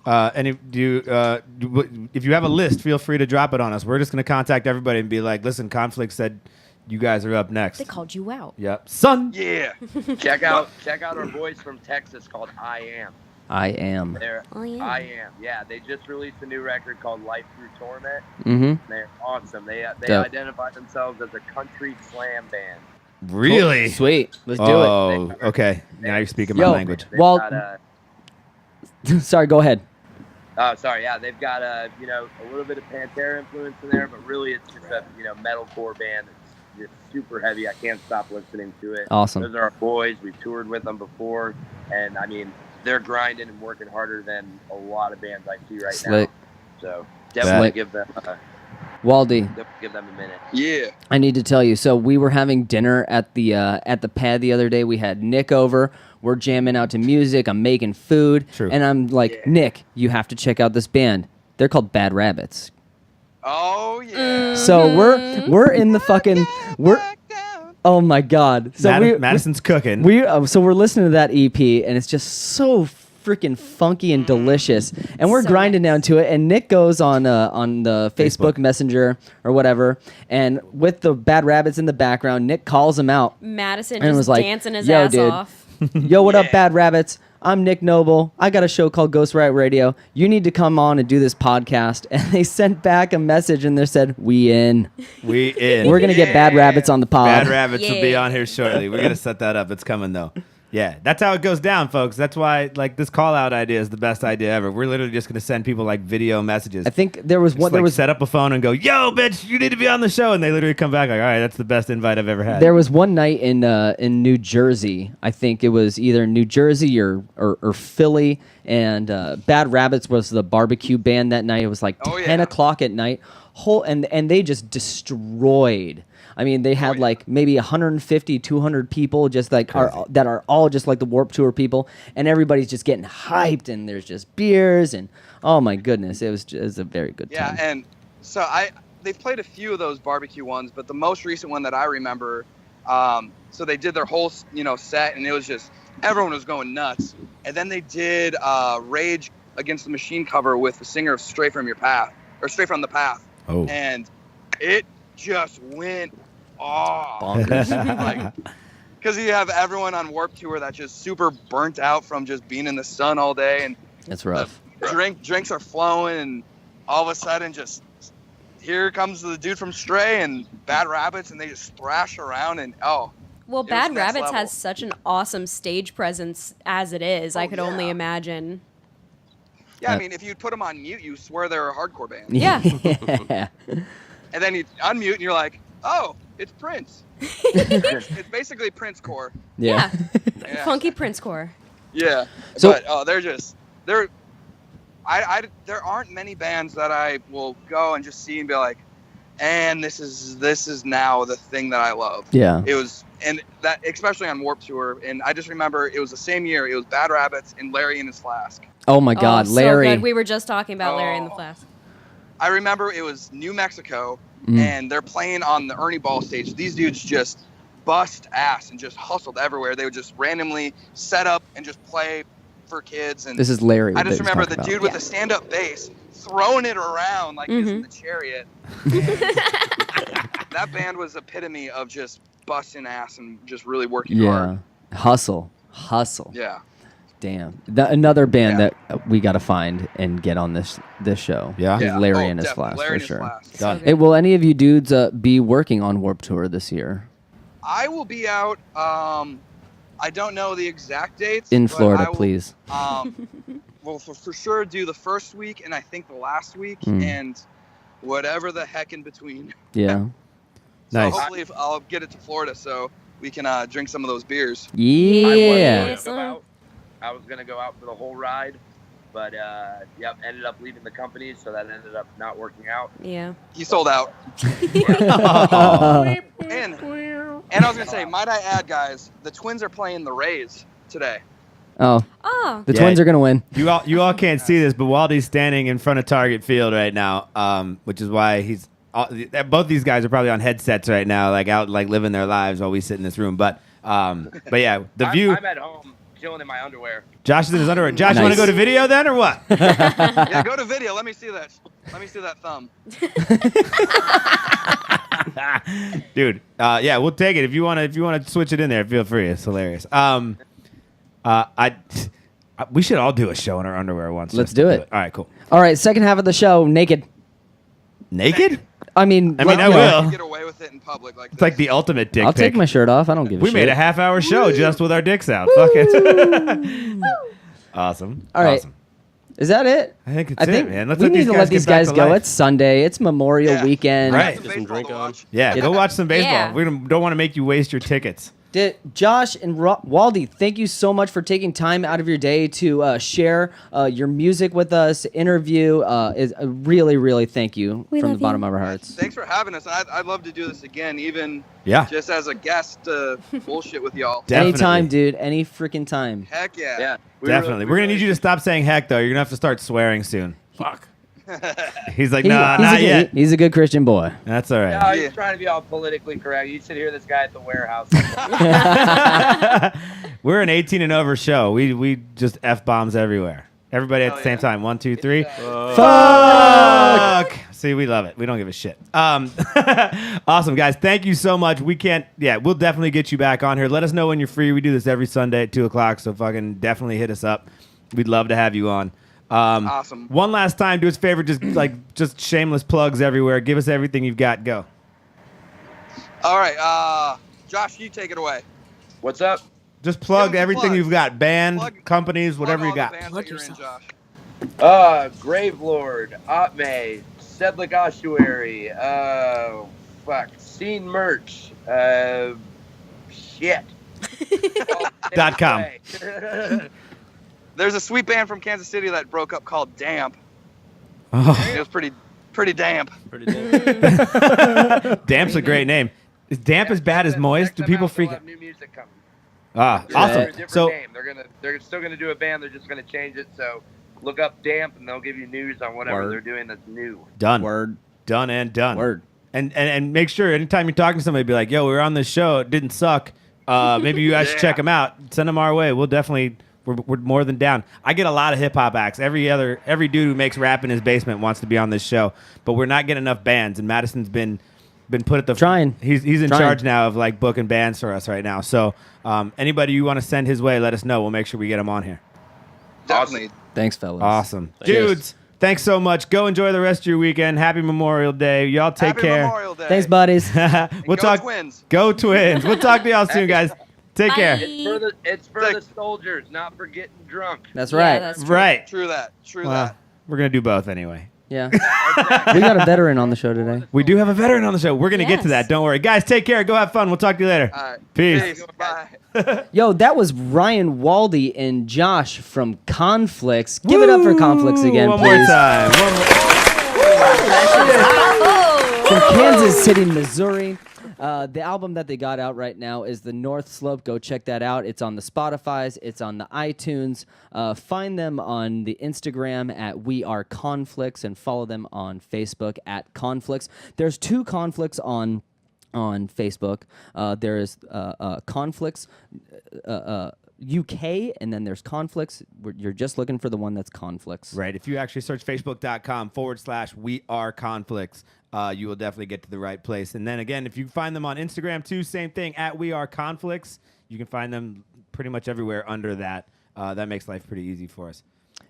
Speaker 5: If you have a list, feel free to drop it on us. We're just going to contact everybody and be like, listen, Conflict said you guys are up next.
Speaker 9: They called you out.
Speaker 5: Yep. Son.
Speaker 7: Yeah.
Speaker 8: Check out our boys from Texas called I Am.
Speaker 6: I am.
Speaker 8: They're
Speaker 9: Oh, yeah.
Speaker 8: I Am. Yeah, they just released a new record called Life Through Torment.
Speaker 6: Mm-hmm.
Speaker 8: They're awesome. They
Speaker 6: Dope.
Speaker 8: identify themselves as a country slam band.
Speaker 5: Really?
Speaker 6: Sweet. Let's do
Speaker 5: Oh, okay. Now you're speaking my
Speaker 6: Yo.
Speaker 5: language.
Speaker 8: They've
Speaker 6: Well-
Speaker 8: got,
Speaker 6: it. Sorry, go ahead.
Speaker 8: oh, sorry. Yeah, they've got a little bit of Pantera influence in there, but really it's just a metalcore band that's just super heavy. I can't stop listening to it.
Speaker 6: Awesome.
Speaker 8: Those are our boys. We've toured with them before, and I mean they're grinding and working harder than a lot of bands I see right
Speaker 6: Slick.
Speaker 8: now. So definitely
Speaker 6: Slick.
Speaker 8: give them
Speaker 6: Waldy,
Speaker 8: a minute.
Speaker 7: Yeah.
Speaker 6: I need to tell you. So we were having dinner at the pad the other day. We had Nick over. We're jamming out to music. I'm making food.
Speaker 5: True.
Speaker 6: And I'm like, Nick, you have to check out this band. They're called Bad Rabbits.
Speaker 7: Oh, yeah.
Speaker 6: So we're in the fucking oh my god. So
Speaker 5: Madison's cooking.
Speaker 6: so we're listening to that EP and it's just so freaking funky and delicious, and we're
Speaker 9: So
Speaker 6: grinding
Speaker 9: nice.
Speaker 6: down to it. And Nick goes on the Facebook Messenger or whatever, and with the Bad Rabbits in the background, Nick calls him out.
Speaker 9: Madison
Speaker 6: And
Speaker 9: just
Speaker 6: was like,
Speaker 9: dancing his
Speaker 6: "Yo,
Speaker 9: ass
Speaker 6: dude."
Speaker 9: off.
Speaker 6: Yo, what up,
Speaker 7: Yeah.
Speaker 6: Bad Rabbits? I'm Nick Noble. I got a show called Ghost Riot Radio. You need to come on and do this podcast. And they sent back a message and they said, "We in.
Speaker 5: We in.
Speaker 6: We're gonna get Bad Rabbits on the pod."
Speaker 5: Bad Rabbits will be
Speaker 9: Yeah.
Speaker 5: on here shortly. We're gonna set that up. It's coming though. Yeah, that's how it goes down, folks. That's why this call out idea is the best idea ever. We're literally just gonna send people video messages.
Speaker 6: I think there was
Speaker 5: Just,
Speaker 6: one. There was
Speaker 5: set up a phone and go, "Yo, bitch, you need to be on the show," and they literally come back like, "All right, that's the best invite I've ever had."
Speaker 6: There was one night in New Jersey. I think it was either New Jersey or Philly, and Bad Rabbits was the barbecue band that night. It was like
Speaker 7: Oh,
Speaker 6: 10
Speaker 7: yeah.
Speaker 6: o'clock at night. And they just destroyed. I mean, they had like maybe 150, 200 people just that are all just like the Warped Tour people, and everybody's just getting hyped, and there's just beers, and oh my goodness, it was a very good time.
Speaker 7: Yeah, and so they've played a few of those barbecue ones, but the most recent one that I remember, so they did their whole set, and it was just everyone was going nuts. And then they did Rage Against the Machine cover with the singer of Stray from the Path.
Speaker 5: Oh.
Speaker 7: And it just went off.
Speaker 6: Bonkers.
Speaker 7: Because you have everyone on Warped Tour that's just super burnt out from just being in the sun all day, and
Speaker 6: That's rough.
Speaker 7: drinks are flowing, and all of a sudden just here comes the dude from Stray and Bad Rabbits, and they just thrash around, and
Speaker 9: Well,
Speaker 7: It was
Speaker 9: Bad
Speaker 7: next
Speaker 9: Rabbits
Speaker 7: level.
Speaker 9: has such an awesome stage presence as it is. I could only
Speaker 7: yeah.
Speaker 9: imagine.
Speaker 7: yeah, I mean, if you put them on mute, you swear they're a hardcore band.
Speaker 9: Yeah.
Speaker 6: Yeah.
Speaker 7: And then you unmute, and you're like, oh, it's Prince. It's basically Prince core.
Speaker 6: Yeah.
Speaker 7: Yeah.
Speaker 9: Funky Prince core.
Speaker 7: Yeah.
Speaker 6: So-
Speaker 7: But there aren't many bands that I will go and just see and be like, and this is now the thing that I love.
Speaker 6: Yeah.
Speaker 7: It was, and that especially on Warped Tour, and I just remember it was the same year. It was Bad Rabbits and Larry and His Flask.
Speaker 6: Oh my God,
Speaker 9: oh,
Speaker 6: Larry.
Speaker 9: So good. We were just talking about Larry in the
Speaker 7: Oh.
Speaker 9: Flask.
Speaker 7: I remember it was New Mexico,
Speaker 6: Mm.
Speaker 7: and they're playing on the Ernie Ball stage. These dudes just bust ass and just hustled everywhere. They would just randomly set up and just play for kids. And
Speaker 6: This is Larry.
Speaker 7: I just
Speaker 6: that he's
Speaker 7: remember the
Speaker 6: talking
Speaker 7: dude
Speaker 6: about.
Speaker 7: with the stand-up bass throwing it around like he was in the chariot. That band was epitome of just busting ass and just really working hard.
Speaker 6: Hustle.
Speaker 7: Yeah.
Speaker 6: Damn. Another band that we got to find and get on this show.
Speaker 5: Yeah?
Speaker 6: Is Larry
Speaker 7: Oh,
Speaker 6: and his
Speaker 7: definitely.
Speaker 6: Flask,
Speaker 7: Larry
Speaker 6: for
Speaker 7: and his
Speaker 6: sure.
Speaker 7: Flask.
Speaker 5: Done.
Speaker 6: Hey, will any of you dudes be working on Warped Tour this year?
Speaker 7: I will be out. I don't know the exact dates.
Speaker 6: In
Speaker 7: but
Speaker 6: Florida,
Speaker 7: I will,
Speaker 6: please.
Speaker 7: We'll for sure do the first week and I think the last week and whatever the heck in between.
Speaker 6: Yeah.
Speaker 7: So
Speaker 5: Nice.
Speaker 7: hopefully I'll get it to Florida so we can drink some of those beers.
Speaker 6: Yeah.
Speaker 8: I was gonna go out for the whole ride, but ended up leaving the company, so that ended up not working out.
Speaker 9: Yeah.
Speaker 7: You sold out.
Speaker 6: Oh.
Speaker 7: And I was gonna say, might I add, guys, the Twins are playing the Rays today.
Speaker 6: Oh.
Speaker 9: Oh.
Speaker 6: The Twins are going to win.
Speaker 5: You all can't see this, but Waldy's standing in front of Target Field right now, which is why he's both these guys are probably on headsets right now, like out like living their lives while we sit in this room. But yeah, the view.
Speaker 8: I'm at home chilling in my underwear.
Speaker 5: Josh is in his underwear. Josh, you want to go to video then, or what?
Speaker 7: Yeah, go to video. Let me see that. Let me see that thumb.
Speaker 5: Dude, yeah, we'll take it if you want to switch it in there. Feel free. It's hilarious. We should all do a show in our underwear once.
Speaker 6: Let's
Speaker 5: just to
Speaker 6: do it.
Speaker 5: All right, cool.
Speaker 6: All right, second half of the show, naked.
Speaker 5: Naked?
Speaker 6: I mean,
Speaker 5: I
Speaker 6: you
Speaker 5: will.
Speaker 7: Get away with it in public like
Speaker 5: It's
Speaker 7: this.
Speaker 5: like the ultimate dick
Speaker 6: I'll
Speaker 5: pic.
Speaker 6: take my shirt off. I don't give a
Speaker 5: We
Speaker 6: shit.
Speaker 5: made a half-hour show just with our dicks out. Fuck it. Awesome.
Speaker 6: All right.
Speaker 5: Awesome.
Speaker 6: Is that it?
Speaker 5: I think it's
Speaker 6: I think
Speaker 5: it, man. Let's
Speaker 6: we
Speaker 5: let
Speaker 6: need
Speaker 5: these
Speaker 6: to
Speaker 5: guys
Speaker 6: let these
Speaker 5: get back
Speaker 6: guys
Speaker 5: to
Speaker 6: go.
Speaker 5: life.
Speaker 6: It's Sunday. It's Memorial weekend.
Speaker 5: Right.
Speaker 7: Get some baseball to watch.
Speaker 5: Yeah, go watch some baseball.
Speaker 9: Yeah.
Speaker 5: We don't want to make you waste your tickets.
Speaker 6: Josh and Waldy, thank you so much for taking time out of your day to share your music with us, interview. Really, really thank you
Speaker 9: We
Speaker 6: from the
Speaker 9: love
Speaker 6: bottom
Speaker 9: you.
Speaker 6: of our hearts.
Speaker 7: Thanks for having us. I'd love to do this again, even
Speaker 5: Yeah.
Speaker 7: just as a guest to bullshit with y'all.
Speaker 5: Definitely.
Speaker 6: Anytime, dude. Any freaking time.
Speaker 7: Heck yeah.
Speaker 8: Yeah,
Speaker 5: Definitely. We're going to need you to stop saying heck, though. You're going to have to start swearing soon. Fuck. He's like,
Speaker 6: He-
Speaker 5: nah,
Speaker 6: he's
Speaker 5: not
Speaker 6: a, good-
Speaker 5: yet.
Speaker 6: He's a good Christian boy.
Speaker 5: That's all right.
Speaker 8: No,
Speaker 7: Yeah.
Speaker 8: he's trying to be all politically correct. You should hear this guy at the warehouse.
Speaker 5: We're an 18 and over show. We just F-bombs everywhere. Everybody at the same time. 1, 2, 3. Fuck! See, we love it. We don't give a shit. Awesome, guys. Thank you so much. We'll definitely get you back on here. Let us know when you're free. We do this every Sunday at 2 o'clock, so fucking definitely hit us up. We'd love to have you on.
Speaker 7: Awesome.
Speaker 5: One last time, do us a favor, just shameless plugs everywhere. Give us everything you've got. Go.
Speaker 7: All right. Josh, you take it away.
Speaker 8: What's up?
Speaker 5: Just plug
Speaker 7: Give us a
Speaker 5: everything
Speaker 7: plug.
Speaker 5: you've got. Band,
Speaker 7: Plug-
Speaker 5: companies, whatever
Speaker 7: Plug
Speaker 5: you
Speaker 7: all
Speaker 5: got.
Speaker 7: the bands that you're in, Josh.
Speaker 8: Gravelord, Otme, Sedlick Ossuary, Scene Merch, shit.
Speaker 5: .com.
Speaker 7: There's a sweet band from Kansas City that broke up called Damp.
Speaker 5: Oh.
Speaker 7: It was pretty damp.
Speaker 5: Damp's a great name. Is damp as bad as moist? Do people freak out?
Speaker 8: New music coming.
Speaker 5: Ah,
Speaker 8: They're
Speaker 5: awesome.
Speaker 8: a different
Speaker 5: So,
Speaker 8: name. They're still gonna do a band. They're just gonna change it. So look up Damp, and they'll give you news on whatever
Speaker 6: Word.
Speaker 8: they're doing that's new.
Speaker 5: done.
Speaker 6: Word.
Speaker 5: Done and done.
Speaker 6: Word.
Speaker 5: And make sure anytime you're talking to somebody, be like, yo, we were on this show. It didn't suck. Maybe you guys should check them out. Send them our way. We'll definitely, we're more than down. I get a lot of hip hop acts. Every dude who makes rap in his basement wants to be on this show, but we're not getting enough bands. And Madison's been put at the
Speaker 6: Trying.
Speaker 5: He's in
Speaker 6: Trying.
Speaker 5: charge now of like booking bands for us right now. So anybody you want to send his way, let us know. We'll make sure we get him on here.
Speaker 7: Definitely.
Speaker 6: Thanks, fellas.
Speaker 5: Awesome,
Speaker 6: Cheers.
Speaker 5: dudes. Thanks so much. Go enjoy the rest of your weekend. Happy Memorial Day. Y'all take
Speaker 7: Happy
Speaker 5: care.
Speaker 7: Memorial Day.
Speaker 6: Thanks, buddies.
Speaker 5: We'll
Speaker 7: Go
Speaker 5: talk.
Speaker 7: Twins.
Speaker 5: Go Twins. We'll talk to y'all soon, guys. Take
Speaker 9: Bye.
Speaker 5: care.
Speaker 8: It's for the soldiers, not for getting drunk.
Speaker 6: That's
Speaker 9: Yeah,
Speaker 6: right.
Speaker 9: that's true.
Speaker 5: Right.
Speaker 7: True that. True
Speaker 5: Well,
Speaker 7: that.
Speaker 5: we're gonna do both anyway.
Speaker 6: Yeah. We got a veteran on the show today.
Speaker 5: We do have a veteran on the show. We're gonna get to
Speaker 9: Yes.
Speaker 5: that. Don't worry, guys. Take care. Go have fun. We'll talk to you later.
Speaker 7: All right.
Speaker 5: Peace.
Speaker 7: Bye.
Speaker 6: Yo, that was Ryan Waldy and Josh from Conflicts. Give it up for Conflicts again,
Speaker 5: One
Speaker 6: please.
Speaker 5: more time. One more.
Speaker 6: From Kansas City, Missouri. The album that they got out right now is The North Slope. Go check that out. It's on the Spotifys. It's on the iTunes. Find them on the Instagram at We Are Conflicts and follow them on Facebook at Conflicts. There's 2 Conflicts on Facebook. There is Conflicts UK, and then there's Conflicts. You're just looking for the one that's Conflicts.
Speaker 5: Right. If you actually search facebook.com/We Are Conflicts, you will definitely get to the right place. And then again, if you find them on Instagram too, same thing, @We Are Conflicts. You can find them pretty much everywhere under that. That makes life pretty easy for us.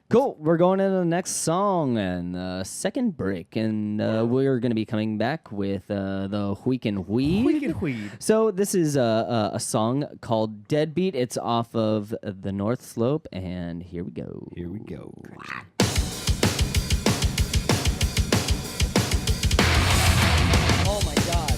Speaker 6: Cool. We're going into the next song and second break, and we're going to be coming back with the Week and Weed. So this is a song called Deadbeat. It's off of The North Slope, and here we go.
Speaker 5: Here we go.
Speaker 6: Oh my God.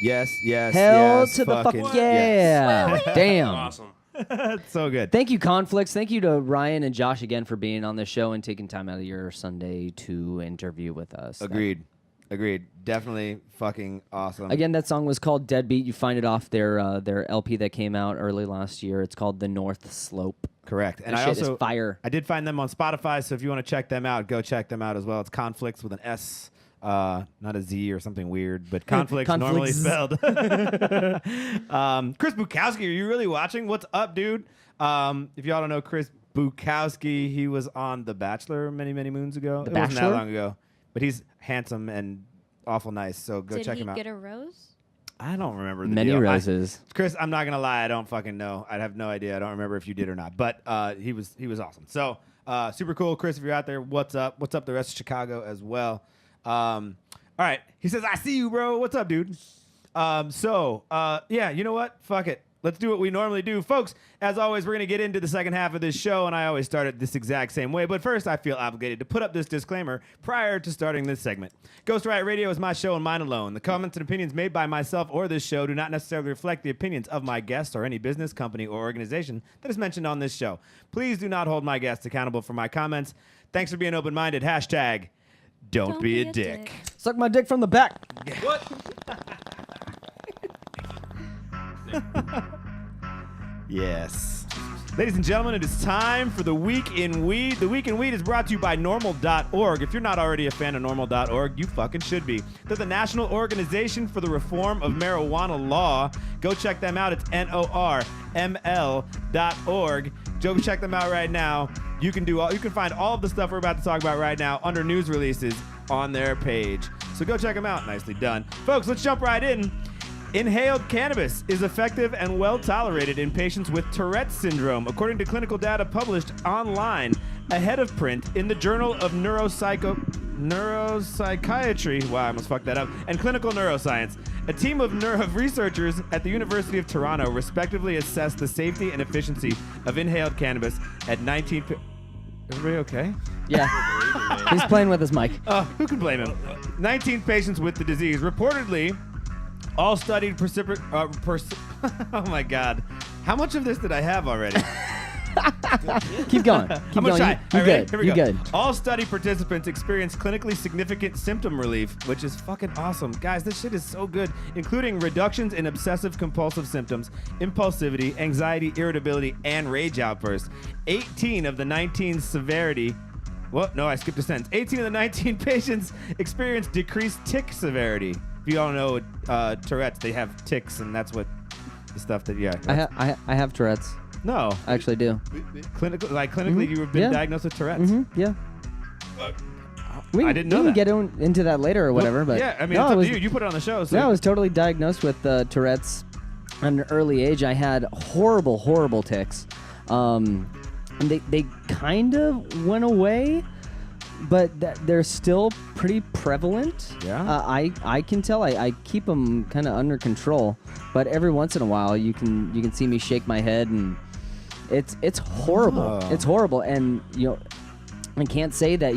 Speaker 5: Yes.
Speaker 6: Hell
Speaker 5: yes,
Speaker 6: to the fuck
Speaker 5: fucking
Speaker 6: yeah. Damn.
Speaker 10: Awesome.
Speaker 5: So good.
Speaker 6: Thank you, Conflicts. Thank you to Ryan and Josh again for being on the show and taking time out of your Sunday to interview with us.
Speaker 5: Agreed. Definitely fucking awesome.
Speaker 6: Again, that song was called Deadbeat. You find it off their LP that came out early last year. It's called The North Slope.
Speaker 5: Correct. And
Speaker 6: that
Speaker 5: I
Speaker 6: shit
Speaker 5: also
Speaker 6: is fire.
Speaker 5: I did find them on Spotify, so if you want to check them out, go check them out as well. It's Conflicts with an S. Not a Z or something weird, but Conflicts normally spelled. Chris Bukowski, are you really watching? What's up, dude? If y'all don't know Chris Bukowski, he was on The Bachelor many, many moons ago. It wasn't that long ago, but he's handsome and awful nice, so go check him out.
Speaker 9: Did he get a rose?
Speaker 5: I don't remember the
Speaker 6: Many
Speaker 5: deal.
Speaker 6: roses.
Speaker 5: Chris, I'm not gonna lie, I don't fucking know. I have no idea. I don't remember if you did or not. But he was awesome. So super cool, Chris. If you're out there, what's up? What's up, the rest of Chicago as well? All right. He says, "I see you, bro. What's up, dude?" Yeah, you know what? Fuck it. Let's do what we normally do. Folks, as always, we're going to get into the second half of this show, and I always start it this exact same way. But first, I feel obligated to put up this disclaimer prior to starting this segment. Ghost Riot Radio is my show and mine alone. The comments and opinions made by myself or this show do not necessarily reflect the opinions of my guests or any business, company, or organization that is mentioned on this show. Please do not hold my guests accountable for my comments. Thanks for being open-minded. Hashtag don't be a dick.
Speaker 6: Suck my dick from the back.
Speaker 5: What? Yes. Ladies and gentlemen, it is time for the Week in Weed. The Week in Weed is brought to you by normal.org. If you're not already a fan of normal.org, you fucking should be. They're the National Organization for the Reform of Marijuana Law. Go check them out. It's NORML.org. Go check them out right now. You can find all of the stuff we're about to talk about right now under news releases on their page. So go check them out. Nicely done. Folks, let's jump right in. Inhaled cannabis is effective and well tolerated in patients with Tourette's syndrome, according to clinical data published online ahead of print in the Journal of Neuropsychiatry. Wow, I almost fucked that up. And Clinical Neuroscience. A team of researchers at the University of Toronto respectively assessed the safety and efficiency of inhaled cannabis at 19... Everybody okay?
Speaker 6: Yeah. He's playing with his mic.
Speaker 5: Who can blame him? 19 patients with the disease. Reportedly, all studied oh my God. How much of this did I have already?
Speaker 6: Keep going.
Speaker 5: I'm going to try.
Speaker 6: You're good.
Speaker 5: Here we
Speaker 6: You're
Speaker 5: go.
Speaker 6: good.
Speaker 5: All study participants experienced clinically significant symptom relief, which is fucking awesome. Guys, this shit is so good, including reductions in obsessive compulsive symptoms, impulsivity, anxiety, irritability, and rage outbursts. 18 of the 19 severity... Well, no, I skipped a sentence. 18 of the 19 patients experienced decreased tic severity. If you don't know Tourette's, they have tics, and that's what the stuff that, yeah.
Speaker 6: I have Tourette's.
Speaker 5: No.
Speaker 6: I actually do.
Speaker 5: Clinically, you have been diagnosed with Tourette's?
Speaker 6: Mm-hmm. Yeah.
Speaker 5: I didn't know
Speaker 6: we
Speaker 5: that.
Speaker 6: can get into that later or whatever. But
Speaker 5: yeah, I mean, it's up to you. You put it on the show. So.
Speaker 6: Yeah, I was totally diagnosed with Tourette's at an early age. I had horrible, horrible tics. And they kind of went away, but they're still pretty prevalent.
Speaker 5: Yeah.
Speaker 6: I can tell. I keep them kind of under control, but every once in a while you can see me shake my head, and it's horrible.
Speaker 5: Oh.
Speaker 6: It's horrible, and I can't say that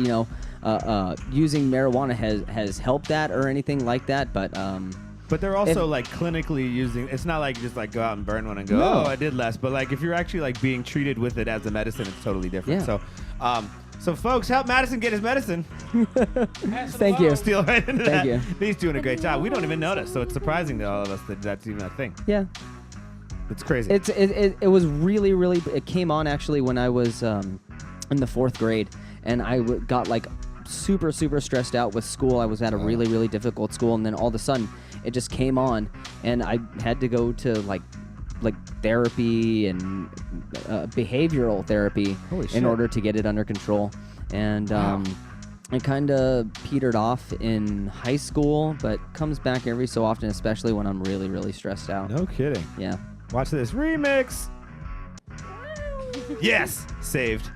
Speaker 6: using marijuana has helped that or anything like that, but
Speaker 5: they're also clinically using. It's not like you just go out and burn one and go,
Speaker 6: No.
Speaker 5: oh, I did less. But if you're actually being treated with it as a medicine, it's totally different.
Speaker 6: Yeah.
Speaker 5: So folks, help Madison get his medicine.
Speaker 6: Thank you.
Speaker 5: Steal right into
Speaker 6: Thank
Speaker 5: that.
Speaker 6: you.
Speaker 5: He's doing a great job. We don't even notice, so it's surprising to all of us that that's even a thing.
Speaker 6: Yeah.
Speaker 5: It's crazy.
Speaker 6: It was really, really. It came on actually when I was in the 4th grade, and I got super, super stressed out with school. I was at a really, really difficult school, and then all of a sudden it just came on, and I had to go to like therapy and behavioral therapy in order to get it under control. And it kind of petered off in high school, but comes back every so often, especially when I'm really, really stressed out.
Speaker 5: No kidding.
Speaker 6: Yeah.
Speaker 5: Watch this remix. Yes, saved.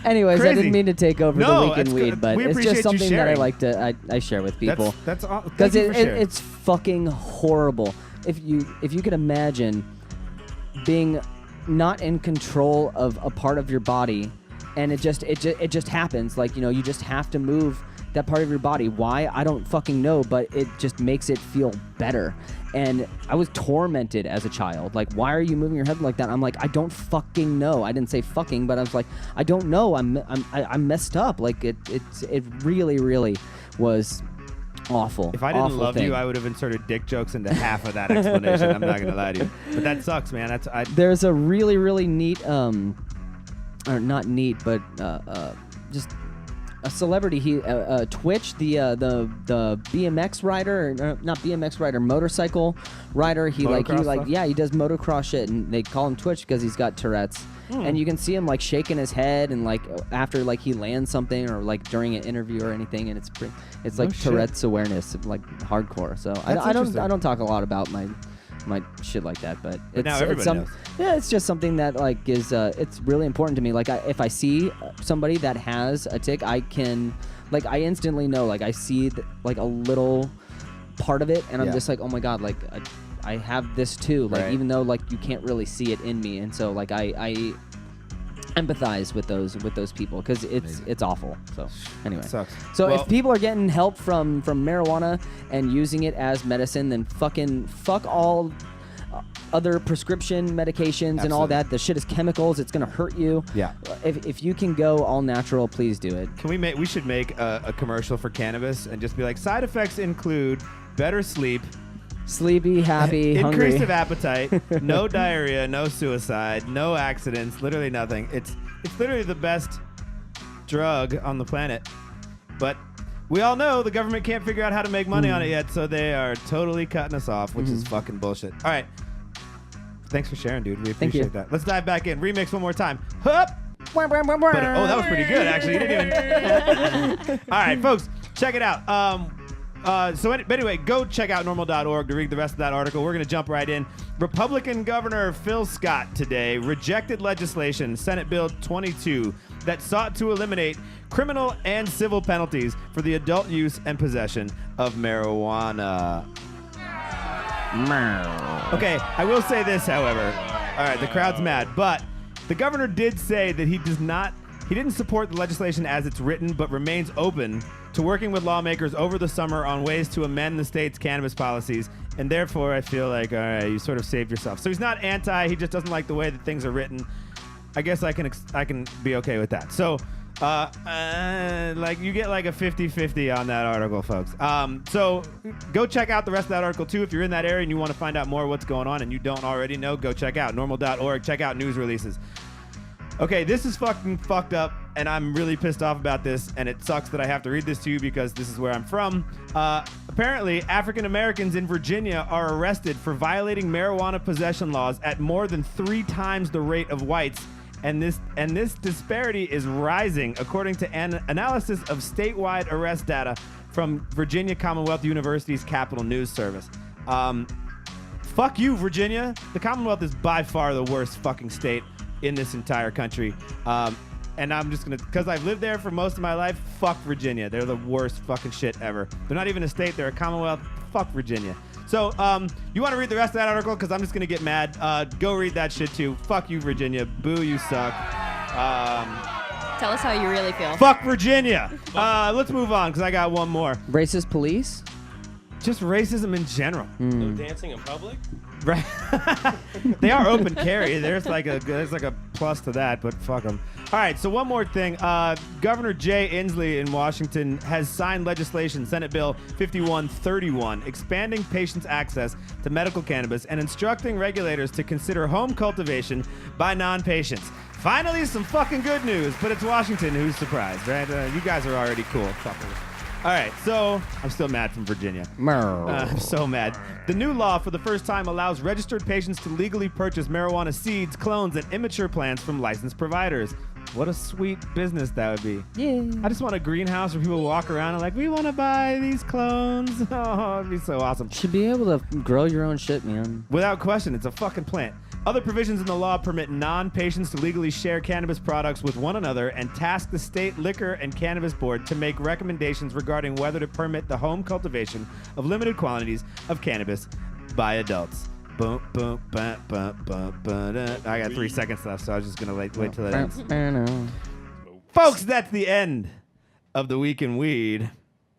Speaker 6: Anyways,
Speaker 5: Crazy.
Speaker 6: I didn't mean to take over the Week in Weed, but
Speaker 5: we
Speaker 6: it's
Speaker 5: appreciate
Speaker 6: just something
Speaker 5: you
Speaker 6: that I
Speaker 5: sharing.
Speaker 6: like to I share with people.
Speaker 5: That's all.
Speaker 6: Because
Speaker 5: Because
Speaker 6: it's fucking horrible. If you could imagine being not in control of a part of your body, and it just happens. You just have to move that part of your body. Why? I don't fucking know, but it just makes it feel better. And I was tormented as a child. Why are you moving your head like that? I'm I don't fucking know. I didn't say fucking, but I was I don't know. I'm messed up. It really, really was awful.
Speaker 5: If I didn't
Speaker 6: awful
Speaker 5: love
Speaker 6: thing.
Speaker 5: you, I would have inserted dick jokes into half of that explanation. I'm not gonna lie to you, but that sucks, man.
Speaker 6: There's a really, really neat, or not neat, but just a celebrity. He Twitch, the BMX rider, not BMX rider, motorcycle rider. He
Speaker 5: Motocross stuff?
Speaker 6: he does motocross shit, and they call him Twitch because he's got Tourette's. And you can see him like shaking his head, and like after like he lands something or like during an interview or anything, and it's like Tourette's awareness, like hardcore. So I don't talk a lot about my shit like that, but
Speaker 5: now everybody knows.
Speaker 6: Yeah, it's just something that like is it's really important to me. Like if I see somebody that has a tic, I can like I instantly know. Like I see like a little part of it, and I'm just like, oh my god, like I have this too. Like even though like you can't really see it in me, and so like I empathize with those people because it's awful. So anyway,
Speaker 5: sucks.
Speaker 6: So if people are getting help from marijuana and using it as medicine, then fuck all other prescription medications and all that. The shit is chemicals. It's gonna hurt you.
Speaker 5: Yeah.
Speaker 6: If you can go all natural, please do it.
Speaker 5: Can we should make a commercial for cannabis and just be like, side effects include better sleep,
Speaker 6: sleepy, happy, hungry,
Speaker 5: increase of appetite, no diarrhea, no suicide, no accidents, literally nothing. It's literally the best drug on the planet. But we all know the government can't figure out how to make money on it yet, so they are totally cutting us off, which is fucking bullshit. All right. Thanks for sharing, dude. We appreciate that. Let's dive back in. Remix one more time. Hup! Oh, that was pretty good, actually. You didn't even... All right, folks, check it out. Anyway, go check out normal.org to read the rest of that article. We're going to jump right in. Republican Governor Phil Scott today rejected legislation, Senate Bill 22, that sought to eliminate criminal and civil penalties for the adult use and possession of marijuana. Okay, I will say this, however. All right, the crowd's mad, but the governor did say that he didn't support the legislation as it's written, but remains open to working with lawmakers over the summer on ways to amend the state's cannabis policies, and therefore I feel like, all right, you sort of saved yourself. So he's not anti, he just doesn't like the way that things are written. I guess I can be okay with that. So, like you get like a 50-50 on that article, folks. So go check out the rest of that article too. If you're in that area and you want to find out more what's going on and you don't already know, go check out normal.org, check out news releases. Okay, this is fucking fucked up, and I'm really pissed off about this, and it sucks that I have to read this to you because this is where I'm from. Apparently, African Americans in Virginia are arrested for violating marijuana possession laws at more than 3 times the rate of whites, and this disparity is rising, according to an analysis of statewide arrest data from Virginia Commonwealth University's Capitol News Service. Fuck you, Virginia. The Commonwealth is by far the worst fucking state in this entire country. And I'm just going to, because I've lived there for most of my life, fuck Virginia. They're the worst fucking shit ever. They're not even a state. They're a Commonwealth. Fuck Virginia. So you want to read the rest of that article? Because I'm just going to get mad. Go read that shit too. Fuck you, Virginia. Boo, you suck.
Speaker 9: Tell us how you really feel.
Speaker 5: Fuck Virginia. Let's move on because I got one more.
Speaker 6: Racist police?
Speaker 5: Just racism in general.
Speaker 10: No dancing in public?
Speaker 5: Right. They are open carry. There's like a plus to that, but fuck them. All right, so one more thing. Governor Jay Inslee in Washington has signed legislation, Senate Bill 5131, expanding patients' access to medical cannabis and instructing regulators to consider home cultivation by non-patients. Finally, some fucking good news, but it's Washington. Who's surprised, right? You guys are already cool. Fuckers. All right, so I'm still mad from Virginia. I'm so mad. The new law for the first time allows registered patients to legally purchase marijuana seeds, clones, and immature plants from licensed providers. What a sweet business that would be.
Speaker 6: Yeah.
Speaker 5: I just want a greenhouse where people walk around and like, we want to buy these clones. Oh, it'd be so awesome.
Speaker 6: Should be able to grow your own shit, man.
Speaker 5: Without question, it's a fucking plant. Other provisions in the law permit non-patients to legally share cannabis products with one another and task the state liquor and cannabis board to make recommendations regarding whether to permit the home cultivation of limited quantities of cannabis by adults. Boom, boom, ba, ba, ba, ba, da. I got 3 seconds left, so I was just going to wait till it ends. Folks, that's the end of the Week in Weed.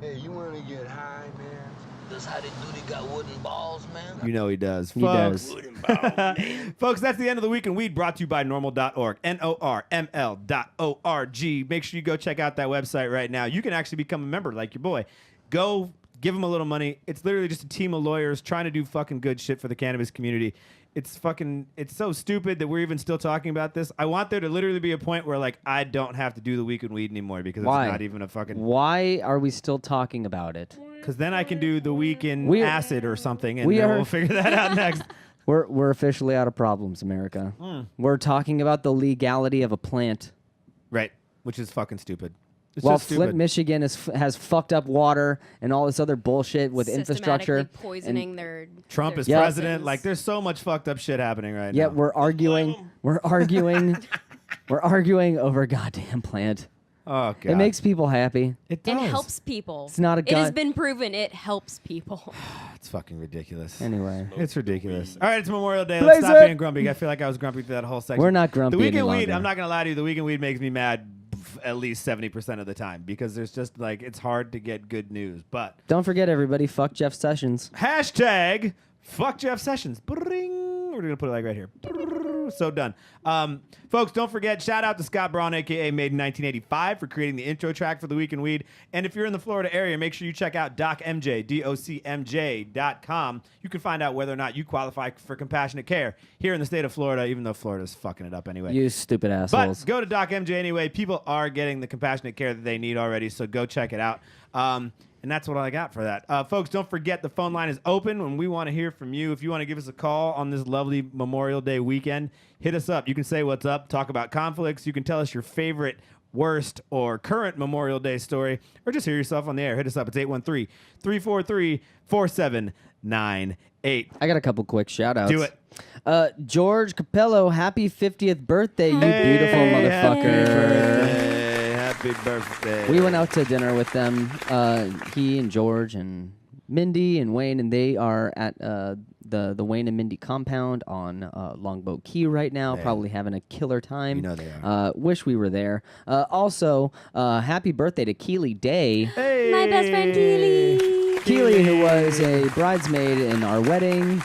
Speaker 11: Hey, you want to get high, man?
Speaker 4: Does how they do? They got wooden balls, man.
Speaker 5: You know he does.
Speaker 6: He does.
Speaker 4: Wooden balls, man.
Speaker 5: Folks, that's the end of the Week in Weed, brought to you by normal.org, NORML.org. Make sure you go check out that website right now. You can actually become a member like your boy. Go Give them a little money. It's literally just a team of lawyers trying to do fucking good shit for the cannabis community. It's so stupid that we're even still talking about this. I want there to literally be a point where, like, I don't have to do the Week in Weed anymore because
Speaker 6: Why?
Speaker 5: it's not even a fucking...
Speaker 6: Why are we still talking about it?
Speaker 5: Because then I can do the Week in Acid or something, and
Speaker 6: we
Speaker 5: then
Speaker 6: are-
Speaker 5: we'll figure that out next.
Speaker 6: We're officially out of problems, America. We're talking about the legality of a plant.
Speaker 5: Right, which is fucking stupid. It's
Speaker 6: While
Speaker 5: just stupid.
Speaker 6: Flint, Michigan has fucked up water and all this other bullshit with infrastructure.
Speaker 9: Poisoning their
Speaker 5: Trump is
Speaker 6: Yeah.
Speaker 5: president. Like, there's so much fucked up shit happening right
Speaker 6: Yeah,
Speaker 5: now.
Speaker 6: we're arguing over a goddamn plant.
Speaker 5: Oh, God.
Speaker 6: It makes people happy.
Speaker 5: It
Speaker 9: It
Speaker 5: does.
Speaker 9: helps people.
Speaker 6: It's not a
Speaker 9: It has
Speaker 6: gun.
Speaker 9: been proven it helps people.
Speaker 5: It's fucking ridiculous.
Speaker 6: Anyway.
Speaker 5: It's ridiculous. All right, it's Memorial Day.
Speaker 6: Blaze
Speaker 5: Let's stop
Speaker 6: it.
Speaker 5: being grumpy. I feel like I was grumpy through that whole section.
Speaker 6: We're not grumpy
Speaker 5: The Week in
Speaker 6: any
Speaker 5: Weed,
Speaker 6: longer.
Speaker 5: I'm not going to lie to you, the Week in Weed makes me mad at least 70% of the time because there's just, like, it's hard to get good news. But
Speaker 6: Don't forget, everybody, fuck Jeff Sessions.
Speaker 5: hashtag fuck Jeff Sessions. Bring. We're going to put it like right here. So done. Folks, don't forget, shout out to Scott Braun, a.k.a. Made in 1985, for creating the intro track for the Week in Weed. And if you're in the Florida area, make sure you check out DocMJ, DocMJ.com. You can find out whether or not you qualify for compassionate care here in the state of Florida, even though Florida's fucking it up anyway.
Speaker 6: You stupid assholes.
Speaker 5: But go to DocMJ anyway. People are getting the compassionate care that they need already, so go check it out. And that's what I got for that. Folks, don't forget the phone line is open when we want to hear from you. If you want to give us a call on this lovely Memorial Day weekend, hit us up. You can say what's up, talk about conflicts. You can tell us your favorite, worst, or current Memorial Day story, or just hear yourself on the air. Hit us up. It's 813-343-4798.
Speaker 6: I got a couple quick shout-outs.
Speaker 5: Do it.
Speaker 6: George Capello, happy 50th birthday, you beautiful
Speaker 5: Happy
Speaker 6: motherfucker.
Speaker 5: birthday. Happy birthday.
Speaker 6: We went out to dinner with them. He and George and Mindy and Wayne, and they are at the Wayne and Mindy compound on Longboat Key right now, probably having a killer time.
Speaker 5: You know they are.
Speaker 6: Wish we were there. Also, happy birthday to Keely Day.
Speaker 5: Hey.
Speaker 9: My best friend Keely.
Speaker 6: Keely, who was a bridesmaid in our wedding.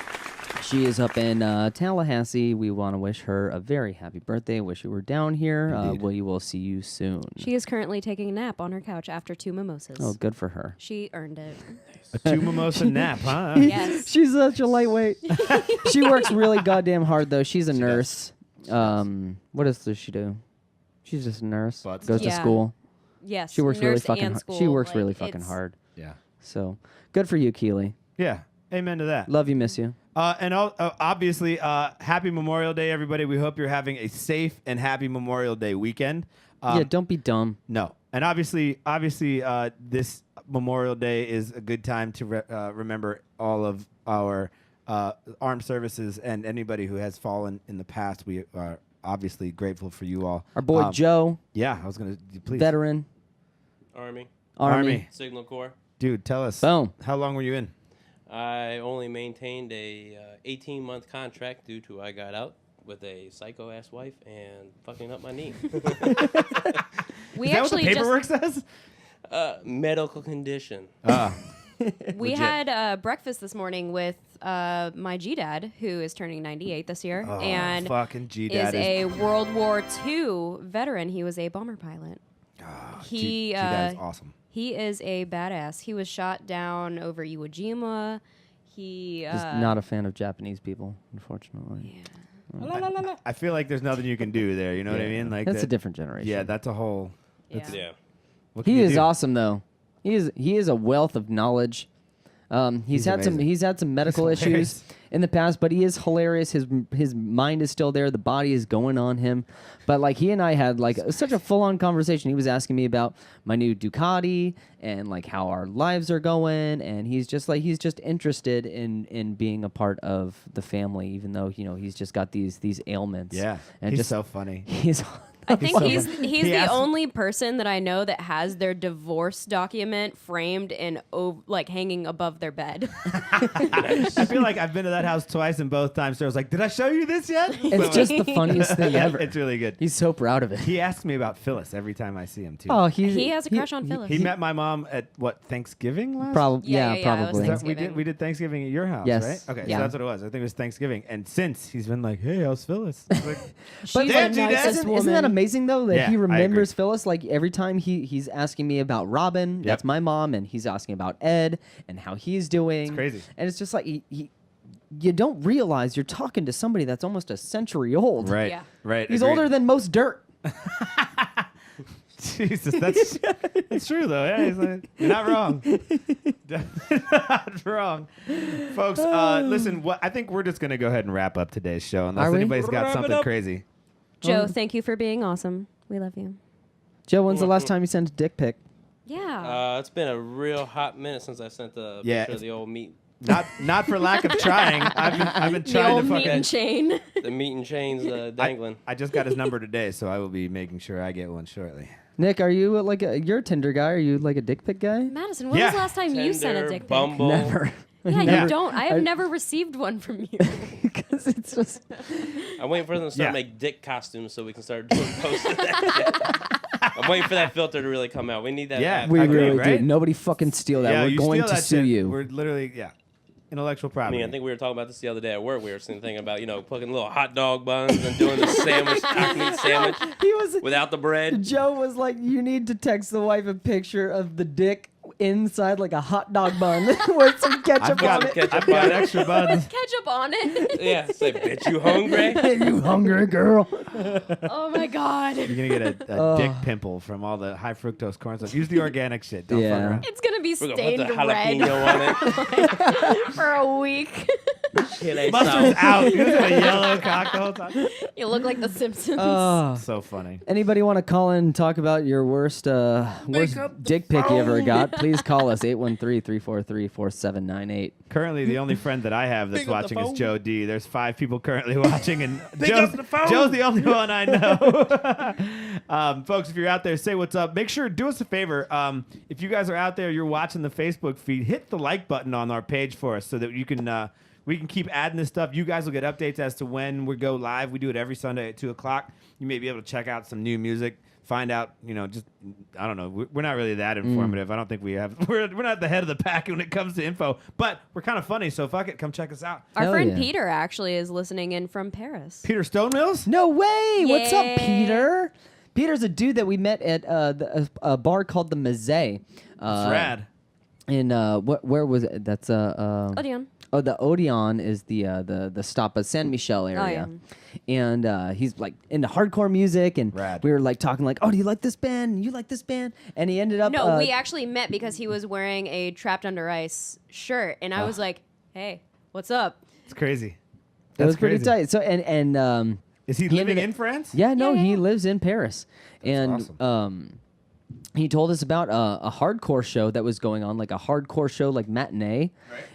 Speaker 6: She is up in Tallahassee. We want to wish her a very happy birthday. Wish you were down here. We will see you soon.
Speaker 9: She is currently taking a nap on her couch after 2 mimosas.
Speaker 6: Oh, good for her.
Speaker 9: She earned it.
Speaker 5: A 2 mimosa nap, huh?
Speaker 9: Yes.
Speaker 6: She's such a lightweight. She works really goddamn hard, though. She's a nurse. What else does she do? She's just a nurse.
Speaker 5: Butts.
Speaker 6: Goes to
Speaker 9: Yeah.
Speaker 6: school.
Speaker 9: Yes.
Speaker 6: She works really
Speaker 9: nurse
Speaker 6: fucking
Speaker 9: and
Speaker 6: hard.
Speaker 9: school.
Speaker 6: She works really
Speaker 9: Like,
Speaker 6: fucking
Speaker 9: it's-
Speaker 6: hard.
Speaker 5: Yeah.
Speaker 6: So good for you, Keely.
Speaker 5: Yeah. Amen to that.
Speaker 6: Love you, miss you.
Speaker 5: Obviously, happy Memorial Day, everybody. We hope you're having a safe and happy Memorial Day weekend.
Speaker 6: Yeah, don't be dumb.
Speaker 5: No. And obviously, this Memorial Day is a good time to remember all of our armed services and anybody who has fallen in the past. We are obviously grateful for you all.
Speaker 6: Our boy Joe,
Speaker 5: Yeah, I was going to, please.
Speaker 6: veteran,
Speaker 10: Army,
Speaker 5: Army.
Speaker 10: Signal Corps.
Speaker 5: Dude, tell us.
Speaker 6: Boom.
Speaker 5: How long were you in?
Speaker 10: I only maintained a 18-month contract due to I got out with a psycho-ass wife and fucking up my knee.
Speaker 9: We
Speaker 5: Is that what the
Speaker 9: actually
Speaker 5: paperwork says?
Speaker 10: Medical condition.
Speaker 9: we had breakfast this morning with my G-Dad, who is turning 98 this year,
Speaker 5: Oh,
Speaker 9: and
Speaker 5: fucking G-Dad
Speaker 9: is a World War II veteran. He was a bomber pilot.
Speaker 5: G-Dad is awesome.
Speaker 9: He is a badass. He was shot down over Iwo Jima. He
Speaker 6: Just not a fan of Japanese people, unfortunately.
Speaker 5: I feel like there's nothing you can do there. You know what I mean? Like
Speaker 6: That's a different generation.
Speaker 5: Yeah, that's a whole.
Speaker 9: Yeah.
Speaker 10: Yeah.
Speaker 5: What can
Speaker 6: He
Speaker 5: you
Speaker 6: is
Speaker 5: do?
Speaker 6: awesome though. He is a wealth of knowledge. He's had some medical
Speaker 5: He's
Speaker 6: issues
Speaker 5: hilarious.
Speaker 6: in the past, but he is hilarious. His mind is still there. The body is going on him. But like he and I had like such a full on conversation. He was asking me about my new Ducati and like how our lives are going, and he's just interested in being a part of the family, even though he's just got these ailments.
Speaker 5: Yeah,
Speaker 6: and
Speaker 5: he's
Speaker 6: just
Speaker 5: so funny.
Speaker 6: He's.
Speaker 9: I think he's
Speaker 5: He
Speaker 9: the
Speaker 5: asked-
Speaker 9: only person that I know that has their divorce document framed and like hanging above their bed.
Speaker 5: I feel like I've been to that house twice, and both times Sarah was like, "Did I show you this yet?"
Speaker 6: It's just the funniest thing
Speaker 5: Yeah,
Speaker 6: ever.
Speaker 5: it's really good.
Speaker 6: He's so proud of it.
Speaker 5: He asks me about Phyllis every time I see him too.
Speaker 6: Oh,
Speaker 9: He has a crush on Phyllis.
Speaker 5: He met my mom at what, Thanksgiving last?
Speaker 6: Probably,
Speaker 9: Yeah,
Speaker 6: yeah,
Speaker 9: yeah, it was
Speaker 6: probably.
Speaker 5: Is that-
Speaker 9: Thanksgiving.
Speaker 5: we did Thanksgiving at your house,
Speaker 6: Yes.
Speaker 5: right? Okay,
Speaker 6: Yeah.
Speaker 5: so that's what it was. I think it was Thanksgiving, and since he's been like, "Hey, how's Phyllis?" I was like,
Speaker 9: She's
Speaker 6: But
Speaker 9: the
Speaker 5: Damn, G-Dad.
Speaker 9: nicest
Speaker 6: isn't
Speaker 9: woman.
Speaker 6: that amazing though that
Speaker 5: Yeah,
Speaker 6: he
Speaker 5: I
Speaker 6: remembers Phyllis? Like every time he's asking me about Robin, that's my mom, and he's asking about Ed and how he's doing.
Speaker 5: It's crazy.
Speaker 6: And it's just like you don't realize you're talking to somebody that's almost a century old.
Speaker 5: Right.
Speaker 9: Yeah.
Speaker 5: Right.
Speaker 6: He's
Speaker 5: agreed.
Speaker 6: older than most dirt.
Speaker 5: Jesus, that's true though. Yeah, he's like, you're not wrong. Definitely not wrong, folks. Listen, I think we're just gonna go ahead and wrap up today's show, unless
Speaker 6: Are we?
Speaker 5: anybody's got
Speaker 10: Wrap it
Speaker 5: something
Speaker 10: up.
Speaker 5: crazy.
Speaker 9: Joe, thank you for being awesome. We love you.
Speaker 6: Joe, when's the last time you sent a dick pic?
Speaker 9: Yeah.
Speaker 10: It's been a real hot minute since I sent the
Speaker 5: Yeah,
Speaker 10: picture of the old meat.
Speaker 5: Not for lack of trying. I've been
Speaker 9: The
Speaker 5: trying
Speaker 9: old
Speaker 5: to
Speaker 9: meat
Speaker 5: fucking.
Speaker 9: and chain.
Speaker 10: The meat and chains dangling.
Speaker 5: I just got his number today, so I will be making sure I get one shortly.
Speaker 6: Nick, are you you're a Tinder guy? Are you like a dick pic guy?
Speaker 9: Madison, when was the last time you sent a
Speaker 10: Tinder,
Speaker 9: dick pic?
Speaker 10: Bumble.
Speaker 6: Never.
Speaker 9: Yeah,
Speaker 5: Yeah.
Speaker 9: you don't. I have never received one from you.
Speaker 6: Because it's just.
Speaker 10: I'm waiting for them to start
Speaker 5: Yeah.
Speaker 10: make dick costumes so we can start posting that shit. I'm waiting for that filter to really come out. We need that.
Speaker 5: Yeah.
Speaker 6: We
Speaker 5: Agreed,
Speaker 6: really
Speaker 5: right?
Speaker 6: do. Nobody fucking steal that.
Speaker 5: Yeah,
Speaker 6: We're
Speaker 5: you
Speaker 6: going
Speaker 5: steal
Speaker 6: to
Speaker 5: that
Speaker 6: sue
Speaker 5: shit.
Speaker 6: you.
Speaker 5: We're literally intellectual
Speaker 10: I
Speaker 5: property.
Speaker 10: mean, I think we were talking about this the other day at work. We were thinking about, cooking little hot dog buns and doing the sandwich, meat sandwich
Speaker 6: He was
Speaker 10: without the bread.
Speaker 6: Joe was like, you need to text the wife a picture of the dick inside like a hot dog bun with some ketchup on it.
Speaker 5: I've got extra buns.
Speaker 9: Ketchup on it.
Speaker 10: Yeah, say, bitch, you hungry?
Speaker 6: You hungry girl?
Speaker 9: Oh my God.
Speaker 5: You're gonna get a dick pimple from all the high fructose corn stuff. Use the organic shit. Don't fuck
Speaker 6: Yeah.
Speaker 5: around.
Speaker 9: It's gonna be
Speaker 10: We're gonna put
Speaker 9: stained
Speaker 10: the
Speaker 9: red
Speaker 10: jalapeno on it.
Speaker 9: for a week.
Speaker 10: Chile
Speaker 5: Mustard's
Speaker 10: sauce.
Speaker 5: out. You have a yellow cock the whole time.
Speaker 9: You look like the Simpsons.
Speaker 5: So funny.
Speaker 6: Anybody want to call in and talk about your worst dick pic you ever got? Please call us 813-343-4798.
Speaker 5: Currently, the only friend that I have that's
Speaker 10: Pick up the
Speaker 5: watching is
Speaker 10: phone.
Speaker 5: Joe D. There's 5 people currently watching, and
Speaker 10: Pick up the phone.
Speaker 5: Joe's the only one I know. Folks, if you're out there, say what's up. Make sure, do us a favor. If you guys are out there, you're watching the Facebook feed, hit the like button on our page for us so that you can we can keep adding this stuff. You guys will get updates as to when we go live. We do it every Sunday at 2 o'clock. You may be able to check out some new music. Find out, just, I don't know. We're not really that informative. I don't think we have. We're not the head of the pack when it comes to info, but we're kind of funny. So fuck it. Come check us out.
Speaker 9: Our
Speaker 6: Hell
Speaker 9: friend
Speaker 6: yeah.
Speaker 9: Peter actually is listening in from Paris.
Speaker 5: Peter Stonemills?
Speaker 6: No way! What's up,
Speaker 9: Yeah.
Speaker 6: Peter? Peter's a dude that we met at a bar called the Mazet.
Speaker 5: That's rad.
Speaker 6: In where was it? That's
Speaker 9: Odeon.
Speaker 6: Oh, the Odeon is the stop at San Michel area, and he's like into hardcore music, and
Speaker 5: Rad.
Speaker 6: we were like talking like, oh, do you like this band? You like this band? And he ended up
Speaker 9: No, we actually met because he was wearing a Trapped Under Ice shirt, and I was like, "Hey, what's up?"
Speaker 5: It's crazy.
Speaker 6: it
Speaker 5: That's
Speaker 6: was pretty
Speaker 5: crazy.
Speaker 6: tight. So and
Speaker 5: Is he
Speaker 6: He
Speaker 5: living
Speaker 6: ended
Speaker 5: in
Speaker 6: up-
Speaker 5: France?
Speaker 6: yeah, no,
Speaker 9: Yeah,
Speaker 6: he
Speaker 9: yeah.
Speaker 6: lives in Paris, and
Speaker 5: awesome.
Speaker 6: he told us about a hardcore show that was going on, like a hardcore show, like matinee,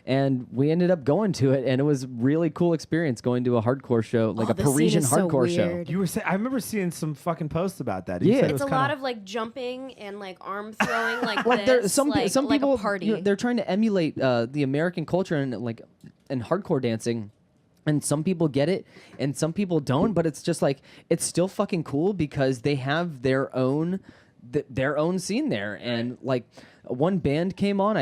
Speaker 6: and we ended up going to it, and it was really cool experience going to a hardcore show, like
Speaker 9: Oh,
Speaker 6: a
Speaker 9: the scene
Speaker 6: Parisian
Speaker 9: is so
Speaker 6: hardcore show.
Speaker 9: weird.
Speaker 5: You were saying, I remember seeing some fucking posts about that. You
Speaker 6: Yeah.
Speaker 5: said it
Speaker 9: It's
Speaker 5: was
Speaker 9: a lot
Speaker 5: kinda-
Speaker 9: of like jumping and like arm throwing, like
Speaker 6: Like there,
Speaker 9: this,
Speaker 6: some
Speaker 9: like,
Speaker 6: some
Speaker 9: like
Speaker 6: people
Speaker 9: a party.
Speaker 6: you know, they're trying to emulate the American culture and hardcore dancing. And some people get it, and some people don't. But it's just like it's still fucking cool because they have their own scene there. And like one band came on,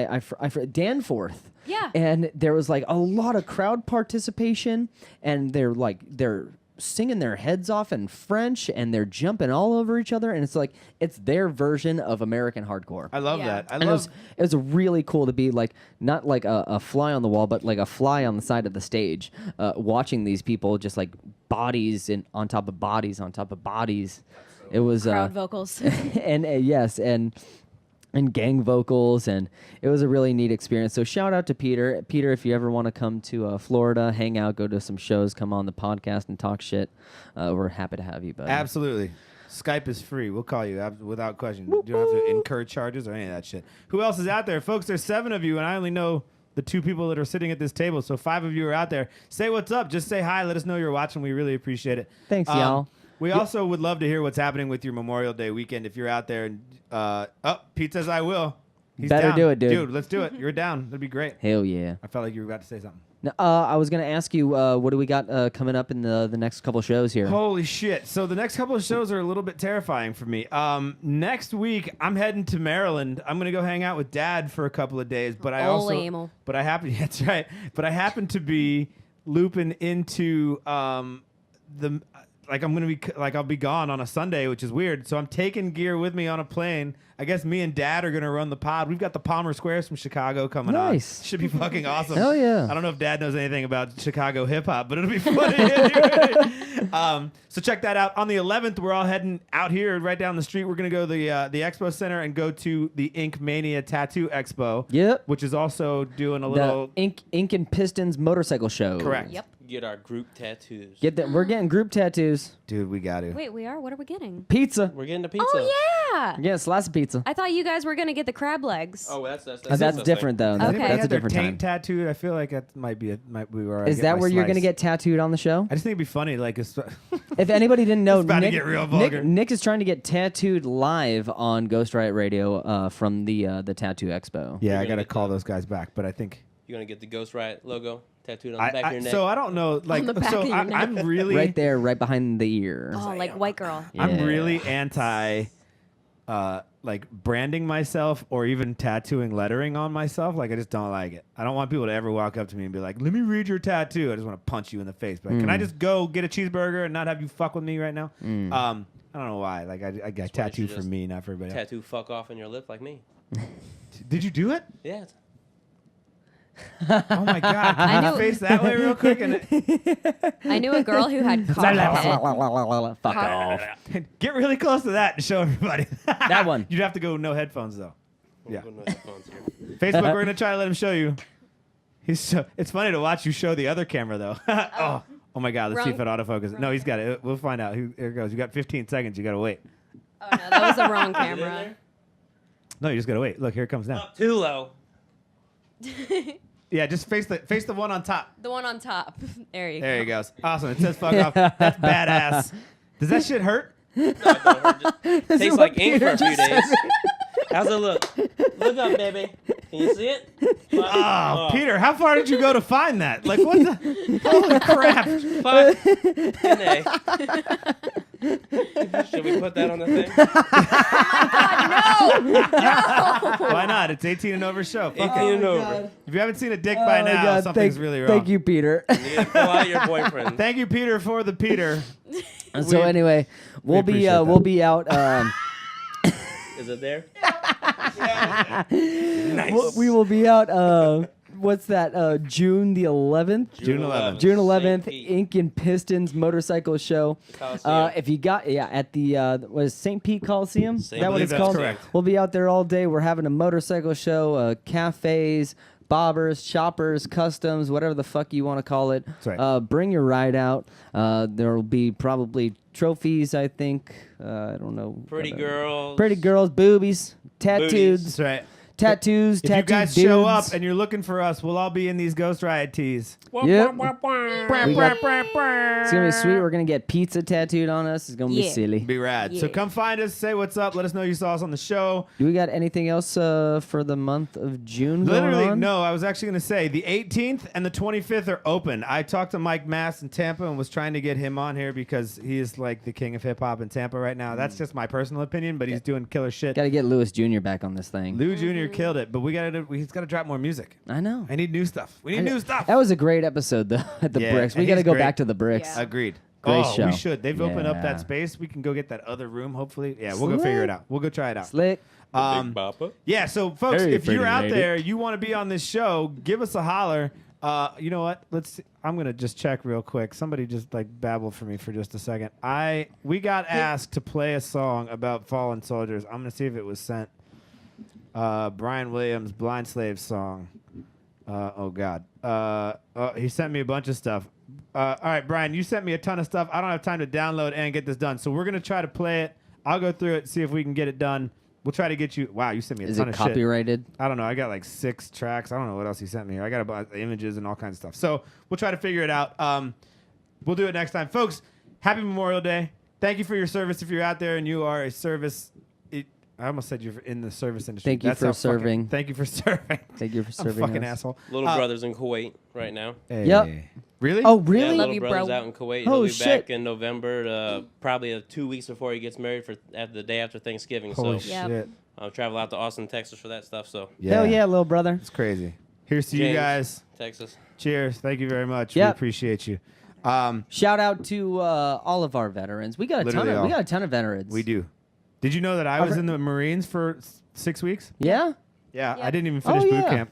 Speaker 6: Danforth.
Speaker 9: Yeah.
Speaker 6: And there was like a lot of crowd participation, and they're singing their heads off in French, and they're jumping all over each other, and it's like it's their version of American hardcore.
Speaker 5: I love
Speaker 9: Yeah.
Speaker 5: that. I
Speaker 6: And
Speaker 5: love.
Speaker 6: it was really cool to be like not like a fly on the wall, but like a fly on the side of the stage, watching these people just like bodies on top of bodies on top of bodies. It was
Speaker 9: Crowd vocals.
Speaker 6: and yes, and gang vocals, and it was a really neat experience. So shout out to Peter. Peter, if you ever want to come to Florida, hang out, go to some shows, come on the podcast and talk shit, we're happy to have you, buddy.
Speaker 5: Absolutely. Skype is free. We'll call you without question. You don't have to incur charges or any of that shit. Who else is out there? Folks, there's 7 of you, and I only know the 2 people that are sitting at this table. So 5 of you are out there. Say what's up. Just say hi. Let us know you're watching. We really appreciate it.
Speaker 6: Thanks, y'all.
Speaker 5: We also would love to hear what's happening with your Memorial Day weekend. If you're out there, and Pete says I will. He's
Speaker 6: Better
Speaker 5: down.
Speaker 6: do it, dude.
Speaker 5: Dude, let's do it. You're down. That'd be great.
Speaker 6: Hell yeah.
Speaker 5: I felt like you were about to say something.
Speaker 6: Now, I was gonna ask you, what do we got coming up in the next couple shows here?
Speaker 5: Holy shit. So the next couple of shows are a little bit terrifying for me. Next week, I'm heading to Maryland. I'm going to go hang out with Dad for a couple of days. But I
Speaker 9: Ole-amo.
Speaker 5: that's right. But I happen to be looping into like I'm gonna be like I'll be gone on a Sunday, which is weird. So I'm taking gear with me on a plane. I guess me and Dad are gonna run the pod. We've got the Palmer Squares from Chicago coming on. Should be fucking awesome.
Speaker 6: Hell yeah.
Speaker 5: I don't know if Dad knows anything about Chicago hip hop, but it'll be funny. So check that out. On the 11th, we're all heading out here right down the street. We're gonna go to the Expo Center and go to the Ink Mania Tattoo Expo.
Speaker 6: Yep.
Speaker 5: Which is also doing a little
Speaker 6: Ink and Pistons motorcycle show.
Speaker 5: Correct.
Speaker 9: Yep.
Speaker 10: Get our group tattoos.
Speaker 6: We're getting group tattoos.
Speaker 5: Dude, we got to.
Speaker 9: Wait, we are? What are we getting?
Speaker 6: Pizza.
Speaker 10: We're getting the pizza.
Speaker 9: Oh, yeah.
Speaker 6: We're getting a slice of pizza.
Speaker 9: I thought you guys were going to get the crab legs.
Speaker 10: Oh, that's
Speaker 6: different though.
Speaker 9: Okay.
Speaker 6: That's a different time.
Speaker 5: Taint tattooed. I feel like that might be where
Speaker 6: Is that where you're gonna get tattooed on the show?
Speaker 5: I just think it'd be funny. Like,
Speaker 6: if anybody didn't know,
Speaker 5: It's about to get real vulgar.
Speaker 6: Nick is trying to get tattooed live on Ghost Riot Radio from the Tattoo Expo.
Speaker 5: Yeah, I got to call those guys back, but I think
Speaker 10: You're going to get the Ghost Riot logo tattooed on the back of your neck.
Speaker 5: So I don't know, like,
Speaker 9: the back
Speaker 5: so
Speaker 9: of your neck.
Speaker 5: I'm really
Speaker 6: right there, right behind the ear.
Speaker 9: Oh, like white girl.
Speaker 5: I'm
Speaker 6: Yeah.
Speaker 5: really anti, like branding myself or even tattooing lettering on myself. Like, I just don't like it. I don't want people to ever walk up to me and be like, "Let me read your tattoo." I just want to punch you in the face. But can I just go get a cheeseburger and not have you fuck with me right now? I don't know why. Like, I got tattooed for me, not for everybody else.
Speaker 10: Tattoo fuck off in your lip like me.
Speaker 5: Did you do it?
Speaker 10: Yeah.
Speaker 5: Oh my God! Can you face that way real quick? And
Speaker 9: I knew a girl who had cockpit.
Speaker 6: Fuck off.
Speaker 5: get really close to that to show everybody.
Speaker 6: That one.
Speaker 5: You'd have to go no headphones though. Yeah.
Speaker 10: Go no headphones here.
Speaker 5: Facebook, we're gonna try to let him show you. It's funny to watch you show the other camera though. Oh my God! Let's see if it autofocus. No, he's got it. We'll find out. Here it goes. You got 15 seconds. You gotta wait.
Speaker 9: Oh, no, that was the wrong camera.
Speaker 5: No, you just gotta wait. Look, here it comes now.
Speaker 10: Up too low.
Speaker 5: Yeah, just face the one on top.
Speaker 9: The one on top. There you go.
Speaker 5: There he goes. Awesome. It says fuck off. That's badass. Does that shit hurt?
Speaker 10: No, it don't hurt. Just tastes like ink for a few days. How's it look? Look up, baby. Can you see it?
Speaker 5: Oh, Peter, how far did you go to find that? Like, what the? Holy crap.
Speaker 10: Fuck. Should we put that on the thing?
Speaker 9: No!
Speaker 5: Why not? It's 18 and over show. Fuck
Speaker 10: 18
Speaker 5: it.
Speaker 10: and over.
Speaker 5: If you haven't seen a dick by now, something's really wrong.
Speaker 6: Thank you, Peter.
Speaker 10: You need to pull out your boyfriend.
Speaker 5: Thank you, Peter, for the Peter.
Speaker 6: So anyway, we'll be out.
Speaker 10: Is it there?
Speaker 5: Nice.
Speaker 6: We will be out. What's that? June the 11th.
Speaker 5: June 11th.
Speaker 6: June 11th.
Speaker 10: St. Pete.
Speaker 6: Ink and Pistons motorcycle show.
Speaker 10: Coliseum.
Speaker 6: If you got at the was St. Pete Coliseum? Is that what it's
Speaker 5: that's
Speaker 6: called?
Speaker 5: correct.
Speaker 6: We'll be out there all day. We're having a motorcycle show, cafes, bobbers, choppers, customs, whatever the fuck you want to call it.
Speaker 5: That's right.
Speaker 6: Bring your ride out. There will be probably trophies, I think. I don't know.
Speaker 10: Pretty girls.
Speaker 6: Pretty girls, boobies, tattoos.
Speaker 5: That's right.
Speaker 6: Tattoos,
Speaker 5: If
Speaker 6: tattooed
Speaker 5: you guys
Speaker 6: dudes.
Speaker 5: show up and you're looking for us, we'll all be in these Ghost Riot tees.
Speaker 6: Yep. It's gonna be sweet. We're gonna get pizza tattooed on us. It's gonna be
Speaker 9: Yeah.
Speaker 6: silly.
Speaker 5: Be rad. So
Speaker 9: Yeah.
Speaker 5: come find us, say what's up, let us know you saw us on the show.
Speaker 6: Do we got anything else for the month of June
Speaker 5: Literally,
Speaker 6: going on?
Speaker 5: no. I was actually going to say the 18th and the 25th are open. I talked to Mike Mass in Tampa and was trying to get him on here because he is like the king of hip hop in Tampa right now. That's just my personal opinion, but he's doing killer shit.
Speaker 6: Got to get Lewis Jr. back on this thing.
Speaker 5: Lou Jr. killed it, but he's got to drop more music.
Speaker 6: I know.
Speaker 5: I need new stuff. We need new stuff.
Speaker 6: That was a great episode though at the
Speaker 5: Yeah,
Speaker 6: Bricks. We
Speaker 5: and
Speaker 6: got to
Speaker 5: he's
Speaker 6: go
Speaker 5: great.
Speaker 6: back to the Bricks.
Speaker 9: Yeah.
Speaker 5: Agreed.
Speaker 6: Great
Speaker 5: oh,
Speaker 6: show.
Speaker 5: we should. They've opened up that
Speaker 6: Yeah.
Speaker 5: space. We can go get that other room, hopefully. Yeah, we'll go figure it out. We'll go try it out.
Speaker 6: Slick.
Speaker 10: Big Boppa.
Speaker 5: Yeah, so folks,
Speaker 6: Hey,
Speaker 5: if you're
Speaker 6: pretty
Speaker 5: out
Speaker 6: lady.
Speaker 5: there, you want to be on this show, give us a holler. You know what? Let's see. I'm gonna just check real quick. Somebody just like babble for me for just a second. We got asked to play a song about fallen soldiers. I'm gonna see if it was sent. Brian Williams, Blind Slave song. Oh God. He sent me a bunch of stuff. All right, Brian, you sent me a ton of stuff. I don't have time to download and get this done, so we're gonna try to play it. I'll go through it, see if we can get it done. We'll try to get you. Wow, you sent me a
Speaker 6: Is
Speaker 5: ton
Speaker 6: it
Speaker 5: of shit.
Speaker 6: copyrighted?
Speaker 5: I don't know. I got like 6 tracks. I don't know what else he sent me here. I got a bunch of images and all kinds of stuff. So we'll try to figure it out. We'll do it next time. Folks, happy Memorial Day. Thank you for your service. If you're out there and you are a service, I almost said you're in the service industry.
Speaker 6: Thank you for serving.
Speaker 5: Thank you for serving.
Speaker 6: Thank you for
Speaker 5: I'm a
Speaker 6: serving
Speaker 5: fucking
Speaker 6: us.
Speaker 5: asshole.
Speaker 10: Little brother's in Kuwait right now.
Speaker 5: Hey.
Speaker 6: Yep.
Speaker 5: Really?
Speaker 6: Oh,
Speaker 10: Yeah,
Speaker 6: really?
Speaker 9: Love
Speaker 10: little
Speaker 9: you,
Speaker 10: brother's
Speaker 9: bro.
Speaker 10: out in Kuwait.
Speaker 6: Oh,
Speaker 10: He'll be
Speaker 6: shit.
Speaker 10: back in November, probably 2 weeks before he gets married at the day after Thanksgiving.
Speaker 5: Holy
Speaker 10: so
Speaker 9: Yep.
Speaker 5: shit.
Speaker 10: I'll travel out to Austin, Texas for that stuff. So
Speaker 6: Hell yeah, little brother.
Speaker 5: It's crazy. Here's to you
Speaker 10: James,
Speaker 5: guys.
Speaker 10: Texas.
Speaker 5: Cheers. Thank you very much.
Speaker 6: Yep.
Speaker 5: We appreciate you.
Speaker 6: Shout out to all of our veterans. We got a ton of veterans.
Speaker 5: We do. Did you know that I was in the Marines for 6 weeks?
Speaker 6: Yeah?
Speaker 5: Yeah, I didn't even finish boot camp.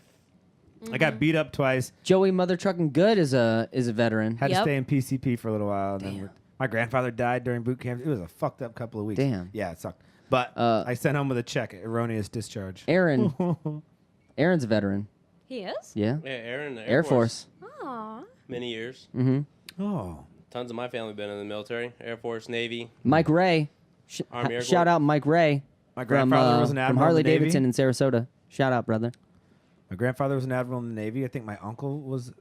Speaker 5: I got beat up twice.
Speaker 6: Joey Mother Trucking Good is a veteran.
Speaker 5: Had to stay in PCP for a little while. And then my grandfather died during boot camp. It was a fucked up couple of weeks.
Speaker 6: Damn.
Speaker 5: Yeah, it sucked. But I sent home with a check, erroneous discharge.
Speaker 6: Aaron's a veteran.
Speaker 9: He is?
Speaker 6: Yeah.
Speaker 10: Yeah, Aaron,
Speaker 6: Air Force.
Speaker 9: Aw.
Speaker 10: Many years.
Speaker 6: Mm-hmm.
Speaker 5: Oh.
Speaker 10: Tons of my family been in the military. Air Force, Navy.
Speaker 6: Mike Ray.
Speaker 10: Army Air
Speaker 6: Shout
Speaker 10: Corps.
Speaker 6: out Mike Ray.
Speaker 5: My grandfather was an admiral
Speaker 6: from Harley
Speaker 5: in the Navy.
Speaker 6: Davidson in Sarasota. Shout out, brother.
Speaker 5: My grandfather was an admiral in the Navy. I think my uncle was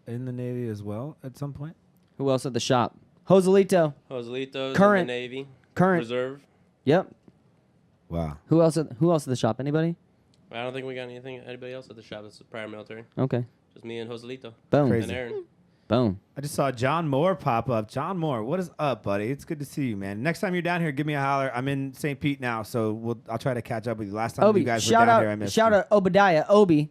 Speaker 5: in the Navy as well at some point.
Speaker 6: Who else at the shop? Joselito.
Speaker 10: Joselito's
Speaker 6: Current.
Speaker 10: in the Navy.
Speaker 6: Current.
Speaker 10: Reserve.
Speaker 6: Yep.
Speaker 5: Wow.
Speaker 6: Who else at the shop? Anybody?
Speaker 10: I don't think we got anybody else at the shop that's prior military.
Speaker 6: Okay.
Speaker 10: Just me and Joselito.
Speaker 6: Boom.
Speaker 5: Crazy.
Speaker 10: And Aaron.
Speaker 6: Boom.
Speaker 5: I just saw John Moore pop up. John Moore, what is up, buddy? It's good to see you, man. Next time you're down here, give me a holler. I'm in St. Pete now, so I'll try to catch up with you. Last time
Speaker 6: Obi,
Speaker 5: you guys were
Speaker 6: shout
Speaker 5: down
Speaker 6: out,
Speaker 5: here, I missed
Speaker 6: shout
Speaker 5: you.
Speaker 6: out Obadiah, Obi,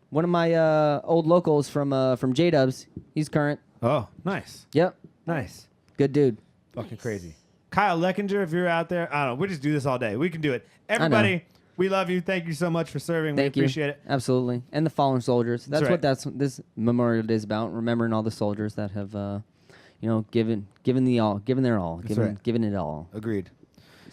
Speaker 6: one of my old locals from J-Dubs. He's current.
Speaker 5: Oh, nice.
Speaker 6: Yep.
Speaker 5: Nice.
Speaker 6: Good dude.
Speaker 5: Fucking crazy. Kyle Leckinger, if you're out there, I don't know. We just do this all day. We can do it. Everybody, we love you. Thank you so much for serving.
Speaker 6: Thank
Speaker 5: we
Speaker 6: you.
Speaker 5: appreciate it.
Speaker 6: Absolutely. And the fallen soldiers. That's
Speaker 5: right.
Speaker 6: what this Memorial Day is about, remembering all the soldiers that have given their all, given it all.
Speaker 5: Agreed.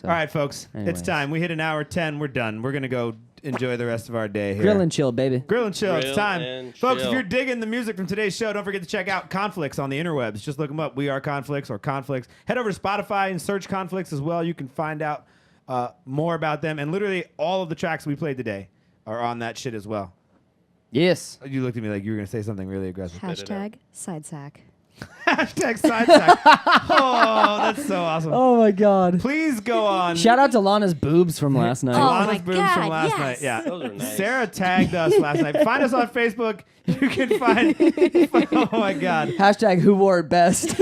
Speaker 6: So,
Speaker 5: all right, folks.
Speaker 6: anyways.
Speaker 5: It's time. We hit an hour 10. We're done. We're going to go enjoy the rest of our day here.
Speaker 6: Grill and chill, baby.
Speaker 5: Grill and chill. It's
Speaker 10: Grill
Speaker 5: time.
Speaker 10: and
Speaker 5: Folks,
Speaker 10: chill.
Speaker 5: if you're digging the music from today's show, don't forget to check out Conflicts on the interwebs. Just look them up. We Are Conflicts or Conflicts. Head over to Spotify and search Conflicts as well. You can find out more about them. And literally all of the tracks we played today are on that shit as well.
Speaker 6: Yes.
Speaker 5: You looked at me like you were going to say something really aggressive.
Speaker 9: Hashtag side sack.
Speaker 5: Hashtag side sack. Oh, that's so awesome.
Speaker 6: Oh my God.
Speaker 5: Please go on.
Speaker 6: Shout out to Lana's boobs from last night.
Speaker 9: Oh, my
Speaker 5: Lana's boobs
Speaker 9: God,
Speaker 5: from last
Speaker 9: yes.
Speaker 5: night. Yeah.
Speaker 10: Those are nice.
Speaker 5: Sarah tagged us last night. Find us on Facebook. You can find. Oh my God.
Speaker 6: Hashtag who wore it best.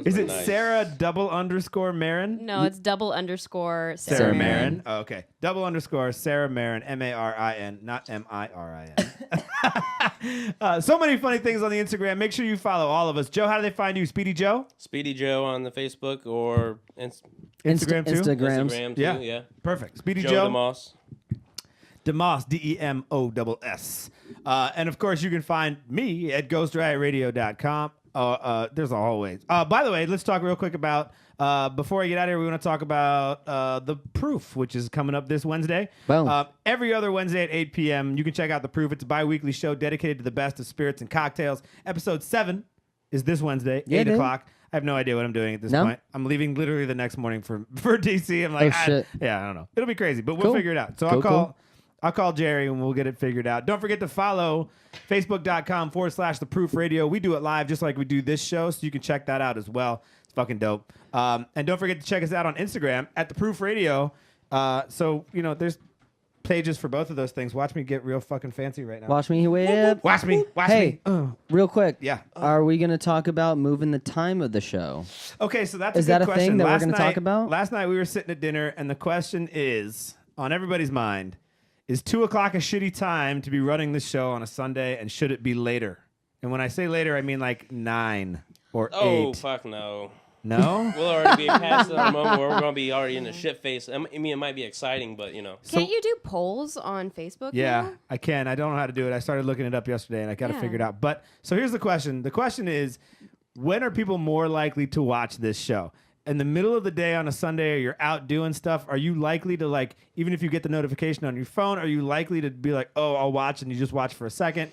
Speaker 5: Is it
Speaker 10: nice.
Speaker 5: Sarah _Marin?
Speaker 9: No, it's _Sarah
Speaker 5: Sarah
Speaker 9: Marin.
Speaker 5: Marin. Oh, okay. _ Sarah Marin. Marin, not Mirin. So many funny things on the Instagram. Make sure you follow all of us. Joe, how do they find you? Speedy Joe?
Speaker 10: Speedy Joe on the Facebook or
Speaker 5: Instagram too?
Speaker 6: Instagrams.
Speaker 10: Instagram too.
Speaker 5: Yeah.
Speaker 10: Yeah.
Speaker 5: Perfect. Speedy
Speaker 10: Joe
Speaker 5: Joe.
Speaker 10: DeMoss.
Speaker 5: DeMoss, DEMOSS. And of course, you can find me at ghostriotradio.com. There's a whole way. By the way, let's talk real quick about, before I get out of here, we want to talk about The Proof, which is coming up this Wednesday.
Speaker 6: Boom.
Speaker 5: Every other Wednesday at 8 p.m., you can check out The Proof. It's a bi-weekly show dedicated to the best of spirits and cocktails. Episode 7 is this Wednesday,
Speaker 6: Yeah,
Speaker 5: 8
Speaker 6: dude.
Speaker 5: o'clock. I have no idea what I'm doing at this
Speaker 6: No?
Speaker 5: point. I'm leaving literally the next morning for DC. I'm like,
Speaker 6: Oh, shit.
Speaker 5: yeah, I don't know. It'll be crazy, but we'll
Speaker 6: Cool.
Speaker 5: figure it out. So
Speaker 6: Cool.
Speaker 5: I'll call Jerry and we'll get it figured out. Don't forget to follow Facebook.com/The Proof Radio. We do it live just like we do this show, so you can check that out as well. It's fucking dope. And don't forget to check us out on Instagram at The Proof Radio. So, there's pages for both of those things. Watch me get real fucking fancy right now.
Speaker 6: Watch me whip.
Speaker 5: Watch me. Watch
Speaker 6: Hey,
Speaker 5: me.
Speaker 6: real quick.
Speaker 5: Yeah.
Speaker 6: Are we going to talk about moving the time of the show?
Speaker 5: Okay, so that's
Speaker 6: Is
Speaker 5: a good
Speaker 6: that a
Speaker 5: question.
Speaker 6: thing that we're
Speaker 5: Last
Speaker 6: gonna
Speaker 5: night-
Speaker 6: talk about?
Speaker 5: Last night we were sitting at dinner, and the question is on everybody's mind: is 2 o'clock a shitty time to be running the show on a Sunday, and should it be later? And when I say later, I mean like 9 or 8.
Speaker 10: Oh, fuck no.
Speaker 5: No?
Speaker 10: We'll already be past that moment where we're going to be already in the shit face. I mean, it might be exciting, but,
Speaker 9: Can't you do polls on Facebook
Speaker 5: Yeah,
Speaker 9: now?
Speaker 5: I can. I don't know how to do it. I started looking it up yesterday, and I got to figure it out. But so here's the question. The question is, when are people more likely to watch this show? In the middle of the day on a Sunday, or you're out doing stuff, are you likely to, even if you get the notification on your phone, are you likely to be like, oh, I'll watch, and you just watch for a second?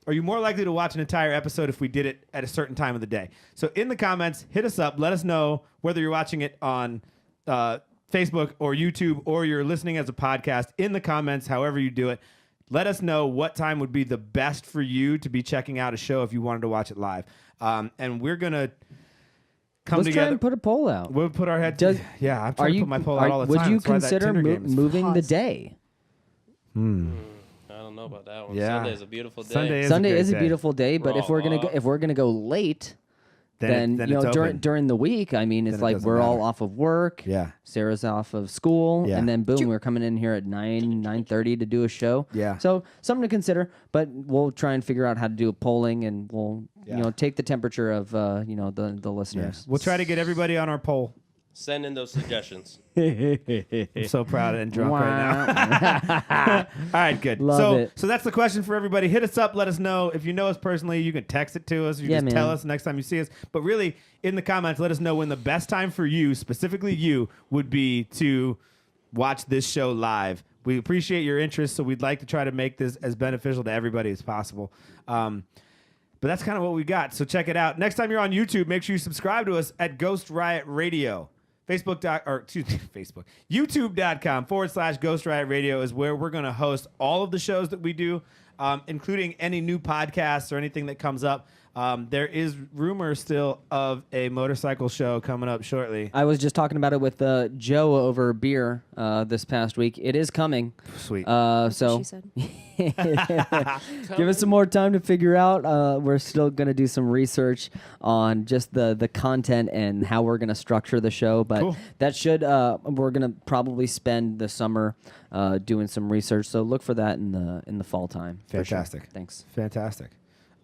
Speaker 5: Are you more likely to watch an entire episode if we did it at a certain time of the day? So in the comments, hit us up. Let us know whether you're watching it on Facebook or YouTube, or you're listening as a podcast. In the comments, however you do it, let us know what time would be the best for you to be checking out a show if you wanted to watch it live. And we're going to come
Speaker 6: Let's
Speaker 5: together.
Speaker 6: try and put a poll out.
Speaker 5: We'll put our heads. Yeah, I'm
Speaker 6: Are
Speaker 5: trying to
Speaker 6: you,
Speaker 5: put my poll out all the
Speaker 6: would
Speaker 5: time.
Speaker 6: you
Speaker 5: That's why that
Speaker 6: consider
Speaker 5: Tinder game is
Speaker 6: moving the
Speaker 9: Pause.
Speaker 6: day?
Speaker 10: I don't know about that one.
Speaker 5: Yeah.
Speaker 10: Sunday's a beautiful day.
Speaker 5: Sunday
Speaker 6: Sunday
Speaker 5: a great
Speaker 6: is a
Speaker 5: day.
Speaker 6: beautiful day, but if we're gonna go late, then
Speaker 5: it's open.
Speaker 6: during the week, I mean, it's
Speaker 5: Then it
Speaker 6: like
Speaker 5: doesn't
Speaker 6: we're all
Speaker 5: matter.
Speaker 6: off of work.
Speaker 5: Yeah.
Speaker 6: Sarah's off of school,
Speaker 5: Yeah.
Speaker 6: and then boom, we're coming in here at 9:30 to do a show.
Speaker 5: Yeah.
Speaker 6: So something to consider, but we'll try and figure out how to do a polling, and we'll take the temperature of the listeners.
Speaker 5: We'll try to get everybody on our poll.
Speaker 10: Send in those suggestions.
Speaker 5: I'm so proud and drunk right now. All right, good.
Speaker 6: Love it.
Speaker 5: So that's the question for everybody. Hit us up. Let us know. If you know us personally, you can text it to us. You
Speaker 6: Yeah,
Speaker 5: just tell
Speaker 6: man.
Speaker 5: us next time you see us. But really, in the comments, let us know when the best time for you, specifically you, would be to watch this show live. We appreciate your interest, so we'd like to try to make this as beneficial to everybody as possible. But that's kind of what we got. So check it out. Next time you're on YouTube, make sure you subscribe to us at Ghost Riot Radio. YouTube.com/Ghost Riot Radio is where we're going to host all of the shows that we do, including any new podcasts or anything that comes up. There is rumor still of a motorcycle show coming up shortly.
Speaker 6: I was just talking about it with Joe over beer this past week. It is coming.
Speaker 5: Sweet.
Speaker 6: So
Speaker 9: She said.
Speaker 6: give us some more time to figure out. We're still going to do some research on just the content and how we're going to structure the show. But
Speaker 5: Cool.
Speaker 6: that should we're going to probably spend the summer doing some research. So look for that in the fall time. for sure.
Speaker 5: Fantastic.
Speaker 6: Thanks.
Speaker 5: Fantastic.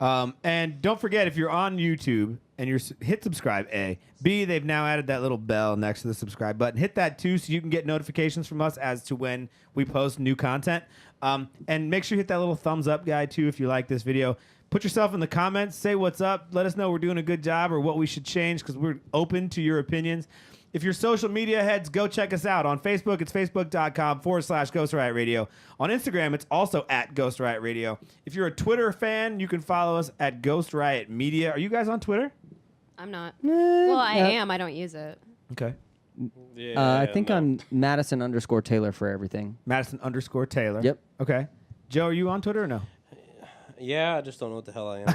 Speaker 5: And don't forget, if you're on YouTube and hit subscribe, A. B, they've now added that little bell next to the subscribe button. Hit that too so you can get notifications from us as to when we post new content. And make sure you hit that little thumbs up guy too if you like this video. Put yourself in the comments. Say what's up. Let us know we're doing a good job or what we should change because we're open to your opinions. If you're social media heads, go check us out. On Facebook, it's facebook.com/Ghost Riot Radio. On Instagram, it's also at Ghost Riot Radio. If you're a Twitter fan, you can follow us at Ghost Riot Media. Are you guys on Twitter?
Speaker 9: I'm not. Well, I am. I don't use it.
Speaker 5: Okay.
Speaker 6: I think I'm Madison_Taylor for everything.
Speaker 5: Madison_Taylor.
Speaker 6: Yep.
Speaker 5: Okay. Joe, are you on Twitter or no?
Speaker 10: Yeah, I just don't know what the hell I am.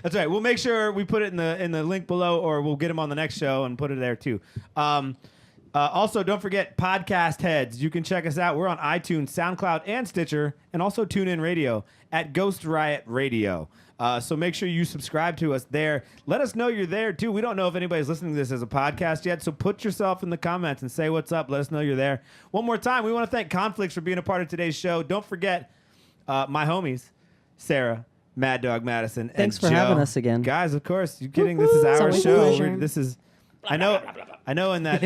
Speaker 5: That's right. We'll make sure we put it in the link below, or we'll get them on the next show and put it there too. Also, don't forget podcast heads. You can check us out. We're on iTunes, SoundCloud, and Stitcher, and also TuneIn Radio at Ghost Riot Radio. So make sure you subscribe to us there. Let us know you're there too. We don't know if anybody's listening to this as a podcast yet, so put yourself in the comments and say what's up. Let us know you're there. One more time, we want to thank Conflicts for being a part of today's show. Don't forget my homies, Sara, Mad Dog Madisson,
Speaker 6: Thanks
Speaker 5: and
Speaker 6: for
Speaker 5: Joe.
Speaker 6: having us again.
Speaker 5: Guys, of course. You kidding? This is our
Speaker 9: always a
Speaker 5: show.
Speaker 9: pleasure.
Speaker 5: This is I know in that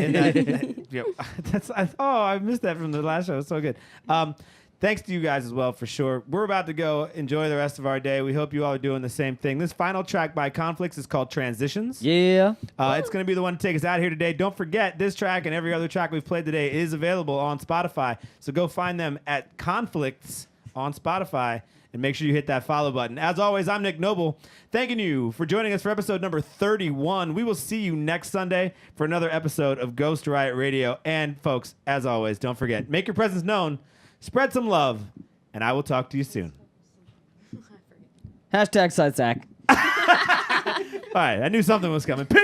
Speaker 5: I missed that from the last show. It's so good. Thanks to you guys as well, for sure. We're about to go enjoy the rest of our day. We hope you all are doing the same thing. This final track by Conflicts is called Transitions.
Speaker 6: Yeah.
Speaker 5: It's going to be the one to take us out here today. Don't forget, this track and every other track we've played today is available on Spotify. So go find them at Conflicts on Spotify and make sure you hit that follow button. As always, I'm Nick Noble, thanking you for joining us for episode number 31. We will see you next Sunday for another episode of Ghost Riot Radio. And folks, as always, don't forget, make your presence known, spread some love, and I will talk to you soon.
Speaker 6: #SideSack.
Speaker 5: All right, I knew something was coming. Peace!